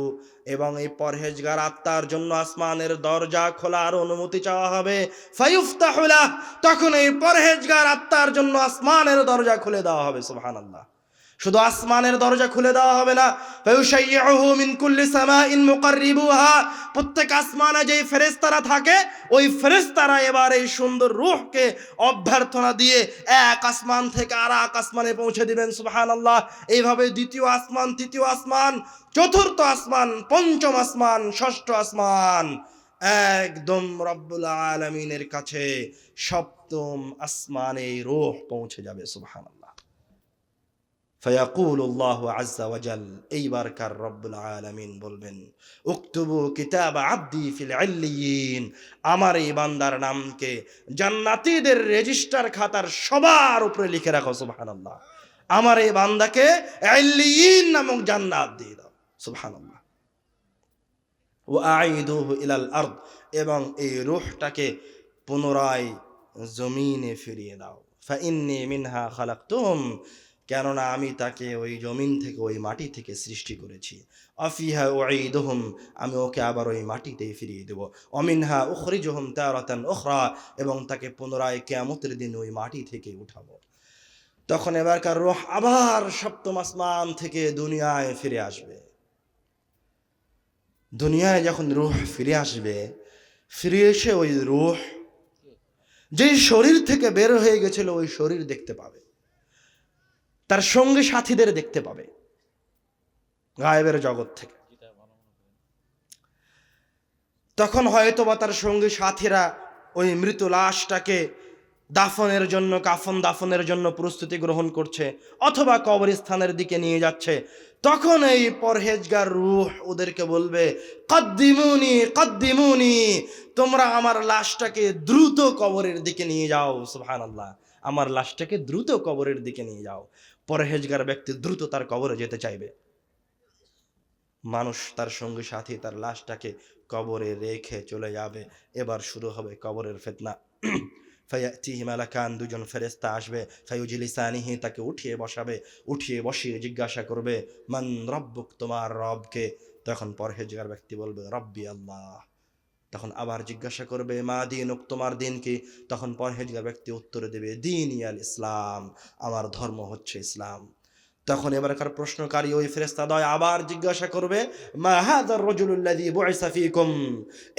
এবং এই পরহেজগার আত্মার জন্য আসমানের দরজা খোলার অনুমতি চাওয়া হবে। ফায়ুফতাহু লাহ, তখন এই পরহেজগার আত্মার জন্য আসমানের দরজা খুলে দেওয়া হবে। সুবহানাল্লাহ। শুধু আসমানের দরজা খুলে দেওয়া হবে না, ফায়ুশাইয়ুহু মিন কুল্লি সামাইন মুকাররিবুহা, প্রত্যেক আসমানে যেই ফেরেশতারা থাকে ওই ফেরেশতারা এবার এই সুন্দর রূহকে অভ্যর্থনা দিয়ে এক আসমান থেকে আর এক আসমানে পৌঁছে দিবেন। সুবহানাল্লাহ। এইভাবে দ্বিতীয় আসমান, তৃতীয় আসমান, চতুর্থ আসমান, পঞ্চম আসমান, ষষ্ঠ আসমান, একদম রব্বুল আলামিনের কাছে সপ্তম আসমানে রূহ পৌঁছে যাবে। সুবহানাল্লাহ। ফায়াকুলুল্লাহু আযজা ওয়া জাল, এইবারকার রব্বুল আলামিন বলবেন উকতুবু কিতাব আবদি ফিল ইল্লিয়িন, আমার এই বান্দার নামকে জান্নাতীদের রেজিস্টার খাতার সবার উপরে লিখে রাখো। সুবহানাল্লাহ। আমার এই বান্দাকে ইল্লিয়িন নামক জান্নাত দিয়ে দাও। সুবহানাল্লাহ। ওয়া আইদুহু ইলাল আরদ, এবং এই রূহটাকে পুনরায় জমিনে ফিরিয়ে দাও। ফাইন্নী মিনহা খালাকতুহুম, কেননা আমি তাকে ওই জমিন থেকে, ওই মাটি থেকে সৃষ্টি করেছি। আফিহা উঈদুহুম, আমি ওকে আবার ওই মাটিতেই ফিরিয়ে দেব। অমিনহা উখরিজুহুম তারাতান উখরা, এবং তাকে পুনরায় কিয়ামতের দিন ওই মাটি থেকে উঠাবো। তখন এবারকার রূহ আবার সপ্তম আসমান থেকে দুনিয়ায় ফিরে আসবে। দুনিয়ায় যখন রূহ ফিরে আসবে, ফিরে এসে ওই রূহ যেই শরীর থেকে বের হয়ে গেছিল ওই শরীর দেখতে পাবে, তার সঙ্গী সাথীদের দেখতে পাবে গায়েবের জগৎ থেকে। তখন হয়তোবা তার সঙ্গী সাথীরা ওই মৃত লাশটাকে দাফনের জন্য, কাফন দাফনের জন্য প্রস্তুতি গ্রহণ করছে, অথবা কবরস্থানের দিকে নিয়ে যাচ্ছে। তখন এই পরহেজগার রূহ ওদেরকে বলবে, কদ্দিমুনি কদ্দিমুনি, তোমরা আমার লাশটাকে দ্রুত কবরের দিকে নিয়ে যাও। সুবহানাল্লাহ, আমার লাশটাকে দ্রুত কবরের দিকে নিয়ে যাও। পরহেজগার ব্যক্তি দ্রুত তার কবরে যেতে চাইবে। মানুষ তার সঙ্গী সাথী তার লাশটাকে কবরে রেখে চলে যাবে। এবার শুরু হবে কবরের ফিতনা। ফায়াতিহি মালাকান, দুজন ফেরেশতা আসবে। ফায়ুজলিসানিহি, তাকে উঠিয়ে বসাবে। উঠিয়ে বসিয়ে জিজ্ঞাসা করবে, মান রব্বুক, তোমার রবকে? তখন পরহেজগার ব্যক্তি বলবে, রব্বি আল্লাহ। তখন আবার জিজ্ঞাসা করবে, মা দীনুক, তোমার দিন কি? তখন পরহেজগার ব্যক্তি উত্তরে দেবে, দীনি আল ইসলাম, আমার ধর্ম হচ্ছে ইসলাম। তখন এবারকার প্রশ্নকারী ওই ফেরেশতাদ্বয় আবার জিজ্ঞাসা করবে, মা হাযার রাজুলুল্লাযী বুইসা ফীকুম,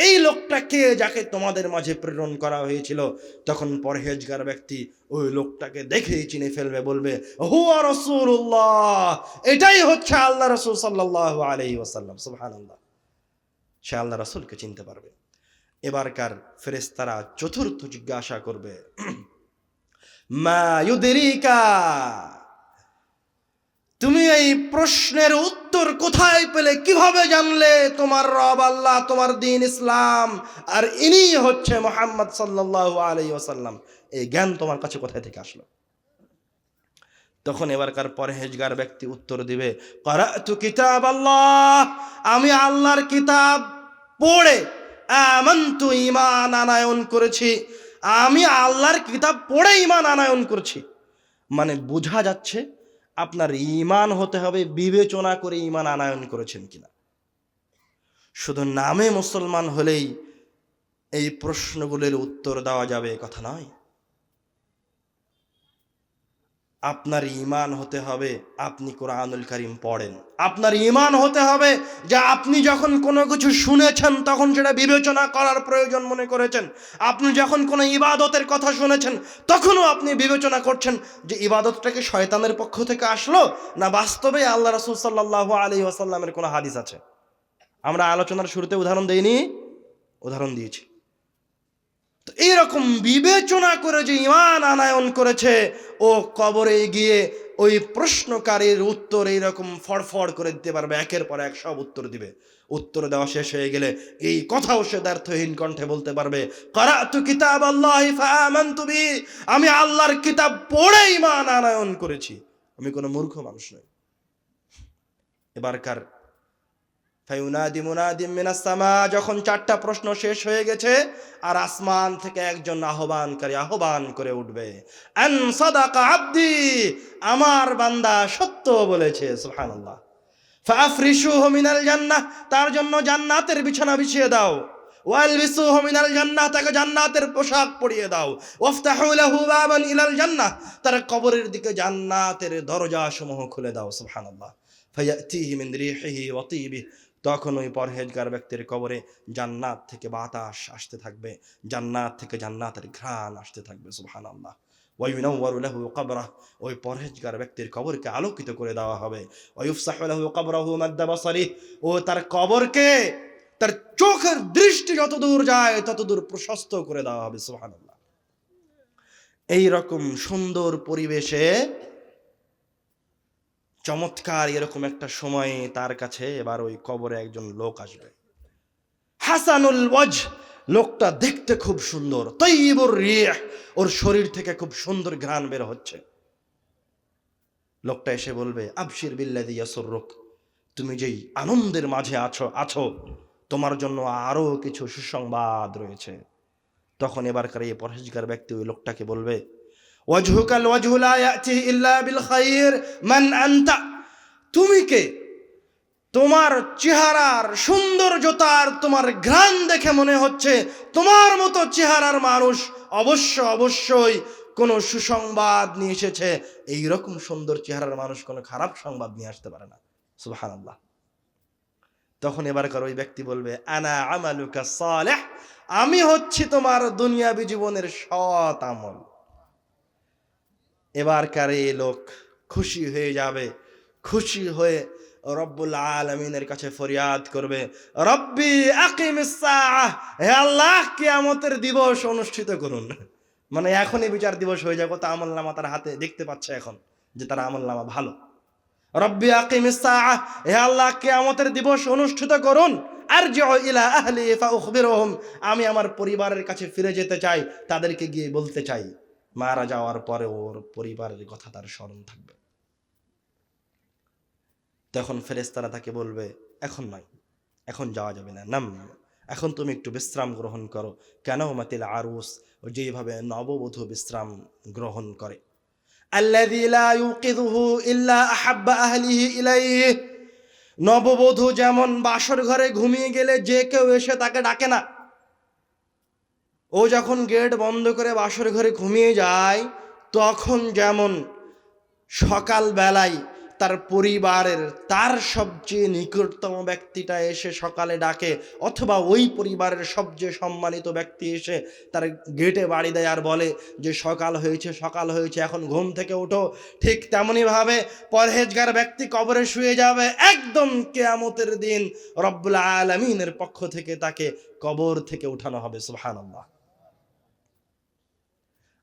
এই লোকটা কে যাকে তোমাদের মাঝে প্রেরণ করা হয়েছিল? তখন পরহেজগার ব্যক্তি ওই লোকটাকে দেখেই চিনে ফেলবে, বলবে, হুয়া রাসূলুল্লাহ, এটাই হচ্ছে আল্লাহ রাসূল সাল্লাল্লাহু আলাইহি ওয়াসাল্লাম। সুবহানাল্লাহ, সে আল্লাহ রাসূলকে চিনতে পারবে। এবারকার ফেরেশতারা চতুর্থ জিজ্ঞাসা করবে, মা ইউদরিকা, তুমি এই প্রশ্নের উত্তর কোথায় পেলে, কিভাবে জানলে তোমার রব আল্লাহ, তোমার দ্বীন ইসলাম, আর ইনি হচ্ছে মুহাম্মদ সাল্লাল্লাহু আলাইহি ওয়াসাল্লাম, এই জ্ঞান তোমার কাছে কোথায় থেকে আসলো? তখন এবারকার পরহেজগার ব্যক্তি উত্তর দিবে, ক্বারাতু কিতাব আল্লাহ, আমি আল্লাহর কিতাব পড়ে আমানতু, ঈমান আনয়ন করেছি। আমি আল্লাহর কিতাব পড়ে ঈমান আনয়ন করছি। মানে বোঝা যাচ্ছে আপনার ঈমান হতে হবে বিবেচনা করে ঈমান আনয়ন করেছেন কিনা। শুধু নামে মুসলমান হলেই এই প্রশ্নগুলির উত্তর দেওয়া যাবে কথা নয়। আপনার ঈমান হতে হবে আপনি কোরআনুল কারীম পড়েন। আপনার ঈমান হতে হবে যে আপনি যখন কোনো কিছু শুনেছেন তখন সেটা বিবেচনা করার প্রয়োজন মনে করেছেন। আপনি যখন কোনো ইবাদতের কথা শুনেছেন তখনও আপনি বিবেচনা করছেন যে ইবাদতটাকে শয়তানের পক্ষ থেকে আসলো না বাস্তবে আল্লাহ রাসূল সাল্লাল্লাহু আলাইহি ওয়াসাল্লামের কোনো হাদিস আছে। আমরা আলোচনার শুরুতে উদাহরণ দেইনি, উদাহরণ দিয়েছি। তো এইরকম বিবেচনা করে যে ঈমান আনয়ন করেছে, ও কবরে গিয়ে ওই প্রশ্নকারীর উত্তর এইরকম ফড়ফড় করে দিতে পারবে, একের পর এক সব উত্তর দিবে। উত্তর দেওয়া শেষ হয়ে গেলে এই কথাও সে দ্ব্যর্থহীন কণ্ঠে বলতে পারবে, ক্বারাতু কিতাবাল্লাহি ফাআমানতু বিহি, আমি আল্লাহর কিতাব পড়ে ঈমান আনয়ন করেছি। আমি কোনো মূর্খ মানুষ নই। এবারকার ফায়ুনাদি মুনাদিম মিনাস সামা, যখন চারটা প্রশ্ন শেষ হয়ে গেছে আর আসমান থেকে একজন আহ্বানকারী আহ্বান করে উঠবে, আন সাদাকা আবদি, আমার বান্দা সত্য বলেছে। সুবহানাল্লাহ। ফাআফরিশুহু মিনাল জান্নাহ, তার জন্য জান্নাতের বিছানা বিছিয়ে দাও। ওয়ালবিসুহু মিনাল জান্নাহ, তাকে জান্নাতের পোশাক পরিয়ে দাও। ওয়াফতাহু লাহু বাবান ইলাল জান্নাহ, তার কবরের দিকে জান্নাতের দরজা সমূহ খুলে দাও। সুবহানাল্লাহ। ফায়াতিহি মিন রিহিহি ওয়া তিবিহি, তখন ওই পরহেজগার ব্যক্তির কবরে জান্নাত থেকে বাতাস আসতে থাকবে, জান্নাত থেকে জান্নাতের ঘ্রাণ আসতে থাকবে। সুবহানাল্লাহ। ওয়ায়ুনাওয়ারু লাহু কবরাহ, ওই পরহেজগার ব্যক্তির কবরকে আলোকিত করে দেওয়া হবে। ওয়ায়ুফসাহু লাহু কবরাহু মাদ্দা বাসারিহ, ও তার কবরকে তার চোখের দৃষ্টি যত দূর যায় তত দূর প্রশস্ত করে দেওয়া হবে। সুবহানাল্লাহ। এই রকম সুন্দর পরিবেশে চমৎকার এরকম একটা সময়ে তার কাছে এবার ওই কবরে একজন লোক আসবে, হাসানুল ওয়াজহ, লোকটা দেখতে খুব সুন্দর, তাইয়িবুর রিহ, ওর শরীর থেকে খুব সুন্দর ঘ্রাণ বের হচ্ছে। লোকটা এসে বলবে, আবশির বিল্লাযী ইয়াসুররুক, তুমি যেই আনন্দের মাঝে আছো তোমার জন্য আরো কিছু সুসংবাদ রয়েছে। তখন এবারকার এই পরহেজগার ব্যক্তি ওই লোকটাকে বলবে, ওয়াজহুকাল ওয়াজহু লা ইয়াতি ইল্লা বিল খায়র মান আনতা, তুমি কে? তোমার চেহারার সৌন্দর্যতার, তোমার ঘ্রাণ দেখে মনে হচ্ছে তোমার মতো চেহারার মানুষ অবশ্যই কোনো সুসংবাদ নিয়ে এসেছে। এইরকম সুন্দর চেহারার মানুষ কোনো খারাপ সংবাদ নিয়ে আসতে পারে না। সুবহানাল্লাহ। তখন এবারকার ওই ব্যক্তি বলবে, আনা আমালুকা সালেহ, আমি হচ্ছি তোমার দুনিয়াবী জীবনের সৎ আমল। এবারকার এই লোক খুশি হয়ে যাবে, খুশি হয়ে রব্বুল আলামিনের কাছে ফরিয়াদ করবে, রব্বি আকিমিস সাআহ, হে আল্লাহ কিয়ামতের দিবস অনুষ্ঠিত করুন। মানে এখনই বিচার দিবস হয়ে যাবে, তা আমলনামা তার হাতে দেখতে পাচ্ছে এখন যে তার আমলনামা ভালো। রব্বি আকিমিস সাআহ, হে আল্লাহ কিয়ামতের দিবস অনুষ্ঠিত করুন। আরজিউ ইলা আহলি ফাউখবিরহুম, আমি আমার পরিবারের কাছে ফিরে যেতে চাই, তাদেরকে গিয়ে বলতে চাই। মারা যাওয়ার পরে ওর পরিবারের কথা তার স্মরণ থাকবে। তখন ফেরেশতারা তাকে বলবে, এখন নয়, এখন যাওয়া যাবে না, নাম, এখন তুমি একটু বিশ্রাম গ্রহণ করো। কেন মাতিল আরুস, যেভাবে নববধূ বিশ্রাম গ্রহণ করে। আল্লাযী লা ইউকিযুহু ইল্লা আহাব্বা আহলিহি ইলাইহি, নববধূ যেমন বাসর ঘরে ঘুমিয়ে গেলে যে কেউ এসে তাকে ডাকে না, ও যখন গেট বন্ধ করে বাসর ঘরে ঘুমিয়ে যায়, তখন যেমন সকাল বেলায় তার পরিবারের তার সবচেয়ে নিকটতম ব্যক্তিটা এসে সকালে ডাকে, অথবা ওই পরিবারের সবচেয়ে সম্মানিত ব্যক্তি এসে তার গেটে বাড়ি দেয় আর বলে যে সকাল হয়েছে, সকাল হয়েছে, এখন ঘুম থেকে ওঠো, ঠিক তেমনিভাবে পরহেজগার ব্যক্তি কবরে শুয়ে যাবে। একদম কিয়ামতের দিন রব্বুল আলামিনের পক্ষ থেকে তাকে কবর থেকে উঠানো হবে। সুবহানাল্লাহ।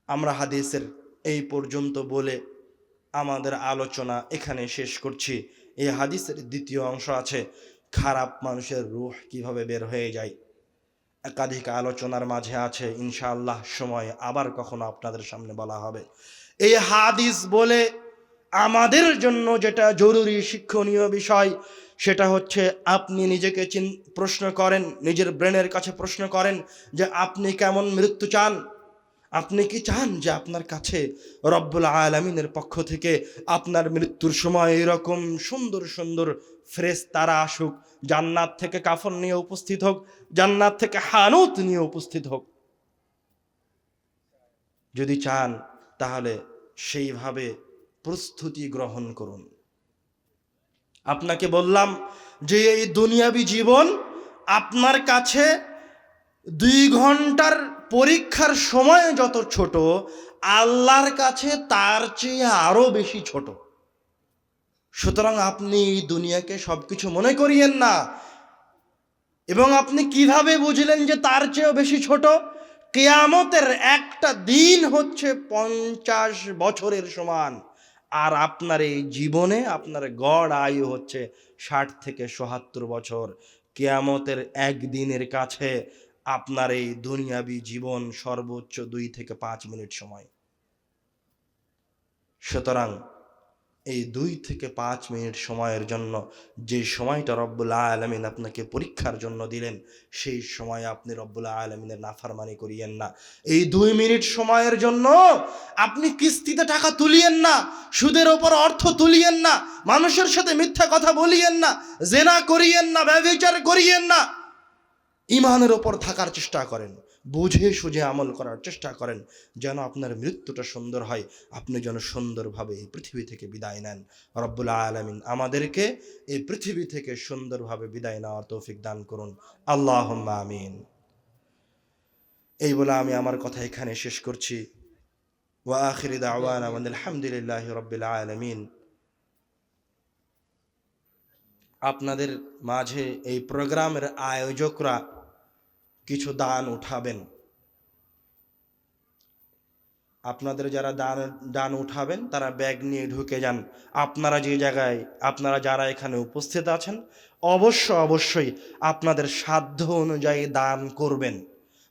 আমরা হাদিসের এই পর্যন্ত বলে আমাদের আলোচনা এখানে শেষ করছি। এই হাদিসের দ্বিতীয় অংশ আছে, খারাপ মানুষের রূহ কিভাবে বের হয়ে যায়। একাধিক আলোচনার মাঝে আছে, ইনশাআল্লাহ সময় আবার কখনো আপনাদের সামনে বলা হবে। এই হাদিস বলে আমাদের জন্য যেটা জরুরি শিক্ষণীয় বিষয়, সেটা হচ্ছে আপনি নিজেকে প্রশ্ন করেন, নিজের ব্রেনের কাছে প্রশ্ন করেন যে আপনি কেমন মৃত্যু চান। আপনি কি চান যে আপনার কাছে রব্বুল আলামিনের পক্ষ থেকে আপনার মৃত্যুর সময় এরকম সুন্দর সুন্দর ফেরেশতারা আসুক, জান্নাত থেকে কাফন নিয়ে উপস্থিত হোক, জান্নাত থেকে হানুত নিয়ে উপস্থিত হোক? যদি চান তাহলে সেইভাবে প্রস্তুতি গ্রহণ করুন। আপনাকে বললাম যে এই দুনিয়াবী জীবন আপনার কাছে 2 ঘন্টার পরীক্ষার সময় যত ছোট, আল্লাহর কাছে তার চেয়ে আরো বেশি ছোট। সুতরাং আপনি এই দুনিয়াকে সবকিছু মনে করিয়েন না। এবং আপনি কিভাবে বুঝলেন যে তার চেয়েও বেশি ছোট? কিয়ামতের একটা দিন হচ্ছে 50 বছরের সমান, আর আপনার এই জীবনে আপনার গড় আয়ু হচ্ছে 60 থেকে ৭৭ বছর। কিয়ামতের একদিনের কাছে আপনার এই দুনিয়াবী জীবন সর্বোচ্চ 2 থেকে 5 মিনিট সময়। সুতরাং এই 2 থেকে 5 মিনিট সময়ের জন্য যে সময়টা রব্বুল আলামিন আপনাকে পরীক্ষার জন্য দিলেন, সেই সময় আপনি রব্বুল আলামিনের নাফরমানি করিয়েন না। এই 2 মিনিট সময়ের জন্য আপনি কিস্তিতে টাকা তুলিয়েন না, সুদের ওপর অর্থ তুলিয়েন না, মানুষের সাথে মিথ্যা কথা বলিয়েন না, জেনা করিয়েন না, ব্যভিচার করিয়েন না। ঈমানের ওপর থাকার চেষ্টা করেন, বুঝে সুঝে আমল করার চেষ্টা করেন, যেন আপনার মৃত্যুটা সুন্দর হয়, আপনি যেন সুন্দরভাবে এই পৃথিবী থেকে বিদায় নেন। রব্বুল আলামিন আমাদেরকে এই পৃথিবী থেকে সুন্দরভাবে বিদায় নেওয়ার তৌফিক দান করুন। আল্লাহুম্মা আমিন। এই বলে আমি আমার কথা এখানে শেষ করছি। ওয়া আখিরি দাওয়ানা আলহামদুলিল্লাহি রাব্বিল আলামিন। আপনাদের মাঝে এই প্রোগ্রামের আয়োজকরা কিছু দান উঠাবেন। আপনাদের যারা দান উঠাবেন তারা ব্যাগ নিয়ে ঢুকে যান। আপনারা যে জায়গায়, আপনারা যারা এখানে উপস্থিত আছেন, অবশ্যই আপনাদের সাধ্য অনুযায়ী দান করবেন,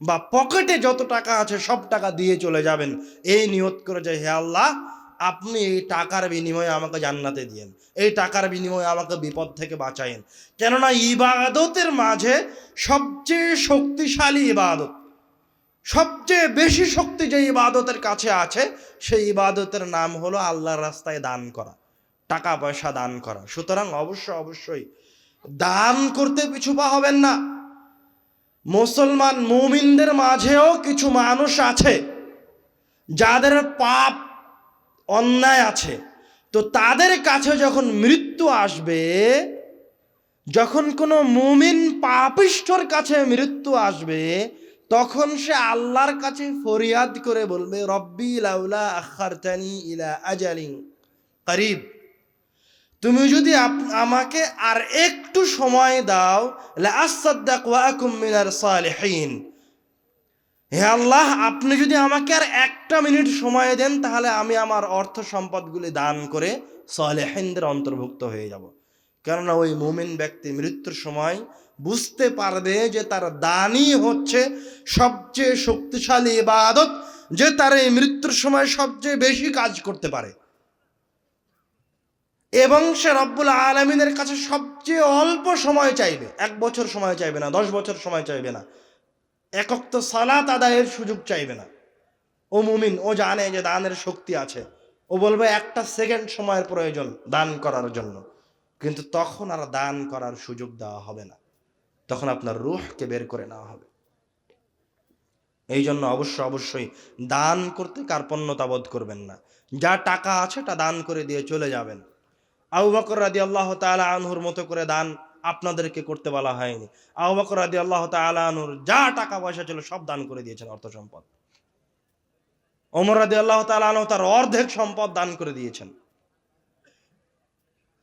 বা পকেটে যত টাকা আছে সব টাকা দিয়ে চলে যাবেন, এই নিয়ত করে যে হে আল্লাহ, আপনি এই টাকার বিনিময়ে আমাকে জান্নাতে দিয়েন, এই টাকার বিনিময়ে আমাকে বিপদ থেকে বাঁচায়েন। কেননা ইবাদতের মাঝে সবচেয়ে শক্তিশালী ইবাদত, সবচেয়ে বেশি শক্তি যে ইবাদতের কাছে আছে, সেই ইবাদতের নাম হলো আল্লাহর রাস্তায় দান করা, টাকা পয়সা দান করা। সুতরাং অবশ্যই দান করতে পিছুপা হবেন না। মুসলমান মুমিনদের মাঝেও কিছু মানুষ আছে যাদের পাপ অন্যায় আছে, তো তাদের কাছে যখন মৃত্যু আসবে, যখন কোনো মুমিন পাপিষ্ঠর কাছে মৃত্যু আসবে, তখন সে আল্লাহর কাছে ফরিয়াদ করে বলবে, রব্বি লাউলা আখারতানি ইলা আজালিন করিব, তুমি যদি আমাকে আর একটু সময় দাও, লা আসাদদাক ওয়া আকুম মিনার সালিহিন, হে আল্লাহ, আপনি যদি আমাকে আর একটা মিনিট সময় দেন, তাহলে আমি আমার অর্থ সম্পদগুলি দান করে সালেহিনদের অন্তর্ভুক্ত হয়ে যাব। কেননা ওই মুমিন ব্যক্তি মৃত্যুর সময় বুঝতে পারবে যে তার দানই হচ্ছে সবচেয়ে শক্তিশালী ইবাদত, যে তার এই মৃত্যুর সময় সবচেয়ে বেশি কাজ করতে পারে, এবং সে রব্বুল আলামিনের কাছে সবচেয়ে অল্প সময় চাইবে। 1 বছর সময় চাইবে না, 10 বছর সময় চাইবে না, এক ওয়াক্ত সালাত আদায়ের সুযোগ চাইবে না। ও মুমিন, ও জানে যে দানের শক্তি আছে, ও বলবে 1 সেকেন্ড সময়ের প্রয়োজন দান করার জন্য, কিন্তু তখন আর দান করার সুযোগ দেওয়া হবে না, তখন আপনার রূহকে বের করে নেওয়া হবে। এই জন্য অবশ্যই দান করতে কার্পণ্যতা বোধ করবেন না। যা টাকা আছে তা দান করে দিয়ে চলে যাবেন। আবু বকর রাদিয়াল্লাহু তাআলা আনহুর মতো করে দান আপনাদেরকে করতে বলা হয়নি। আবু বকর রাদিয়াল্লাহু তাআলা আনহুর যা টাকা পয়সা ছিল সব দান করে দিয়েছেন, অর্থ সম্পদ। ওমর রাদিয়াল্লাহু তাআলা আনহু তার অর্ধেক সম্পদ দান করে দিয়েছেন।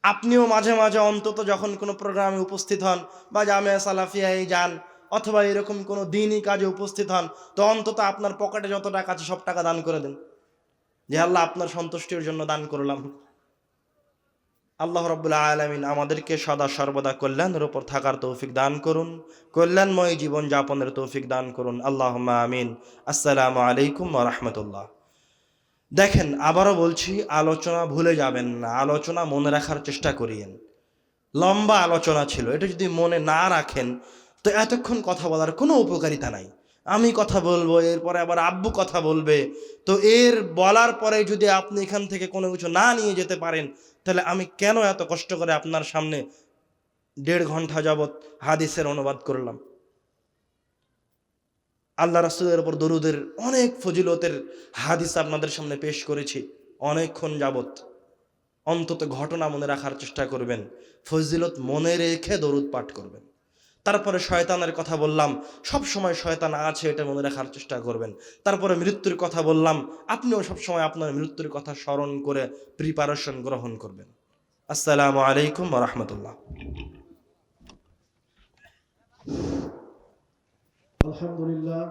আপনিও মাঝে মাঝে অন্তত যখন কোনো প্রোগ্রামে উপস্থিত হন, বা জামিয়া সালাফিয়ায় যান, অথবা এরকম কোনো দিনই কাজে উপস্থিত হন, তো অন্তত আপনার পকেটে যত টাকা আছে সব টাকা দান করে দেন, যে আল্লাহ আপনার সন্তুষ্টির জন্য দান করলাম। আল্লাহ রাব্বুল আলামিন আমাদেরকে সদা সর্বদা কল্যাণের উপর থাকার তৌফিক দান করুন, কল্যাণময় জীবন যাপনের তৌফিক দান করুন। আল্লাহুম্মা আমিন। আসসালামু আলাইকুম ওয়া রাহমাতুল্লাহ। দেখেন, আবারও বলছি, আলোচনা ভুলে যাবেন না, আলোচনা মনে রাখার চেষ্টা করিয়েন। লম্বা আলোচনা ছিল, এটা যদি মনে না রাখেন তো এতক্ষণ কথা বলার কোনো উপকারিতা নাই। আমি কথা বলবো, এরপরে আবার আব্বু কথা বলবে, তো এর বলার পরে যদি আপনি এখান থেকে কোনো কিছু না নিয়ে যেতে পারেন, তাহলে আমি কেন এত কষ্ট করে আপনার সামনে 1.5 ঘন্টা যাবৎ হাদিসের অনুবাদ করলাম। আল্লাহ রাসূলের উপর দরুদের অনেক ফজিলতের হাদিস আপনাদের সামনে পেশ করেছি অনেকক্ষণ যাবৎ। অন্তত ঘটনা মনে রাখার চেষ্টা করবেন, ফজিলত মনে রেখে দরুদ পাঠ করবেন। তারপরে শয়তানের কথা বললাম, সব সময় শয়তান আছে এটা মনে রাখার চেষ্টা করবেন। তারপরে মৃত্যুর কথা বললাম, আপনিও সব সময় আপনার মৃত্যুর কথা স্মরণ করে প্রিপারেশন গ্রহণ করবেন। আসসালামু আলাইকুম ওয়া রাহমাতুল্লাহ। আলহামদুলিল্লাহ।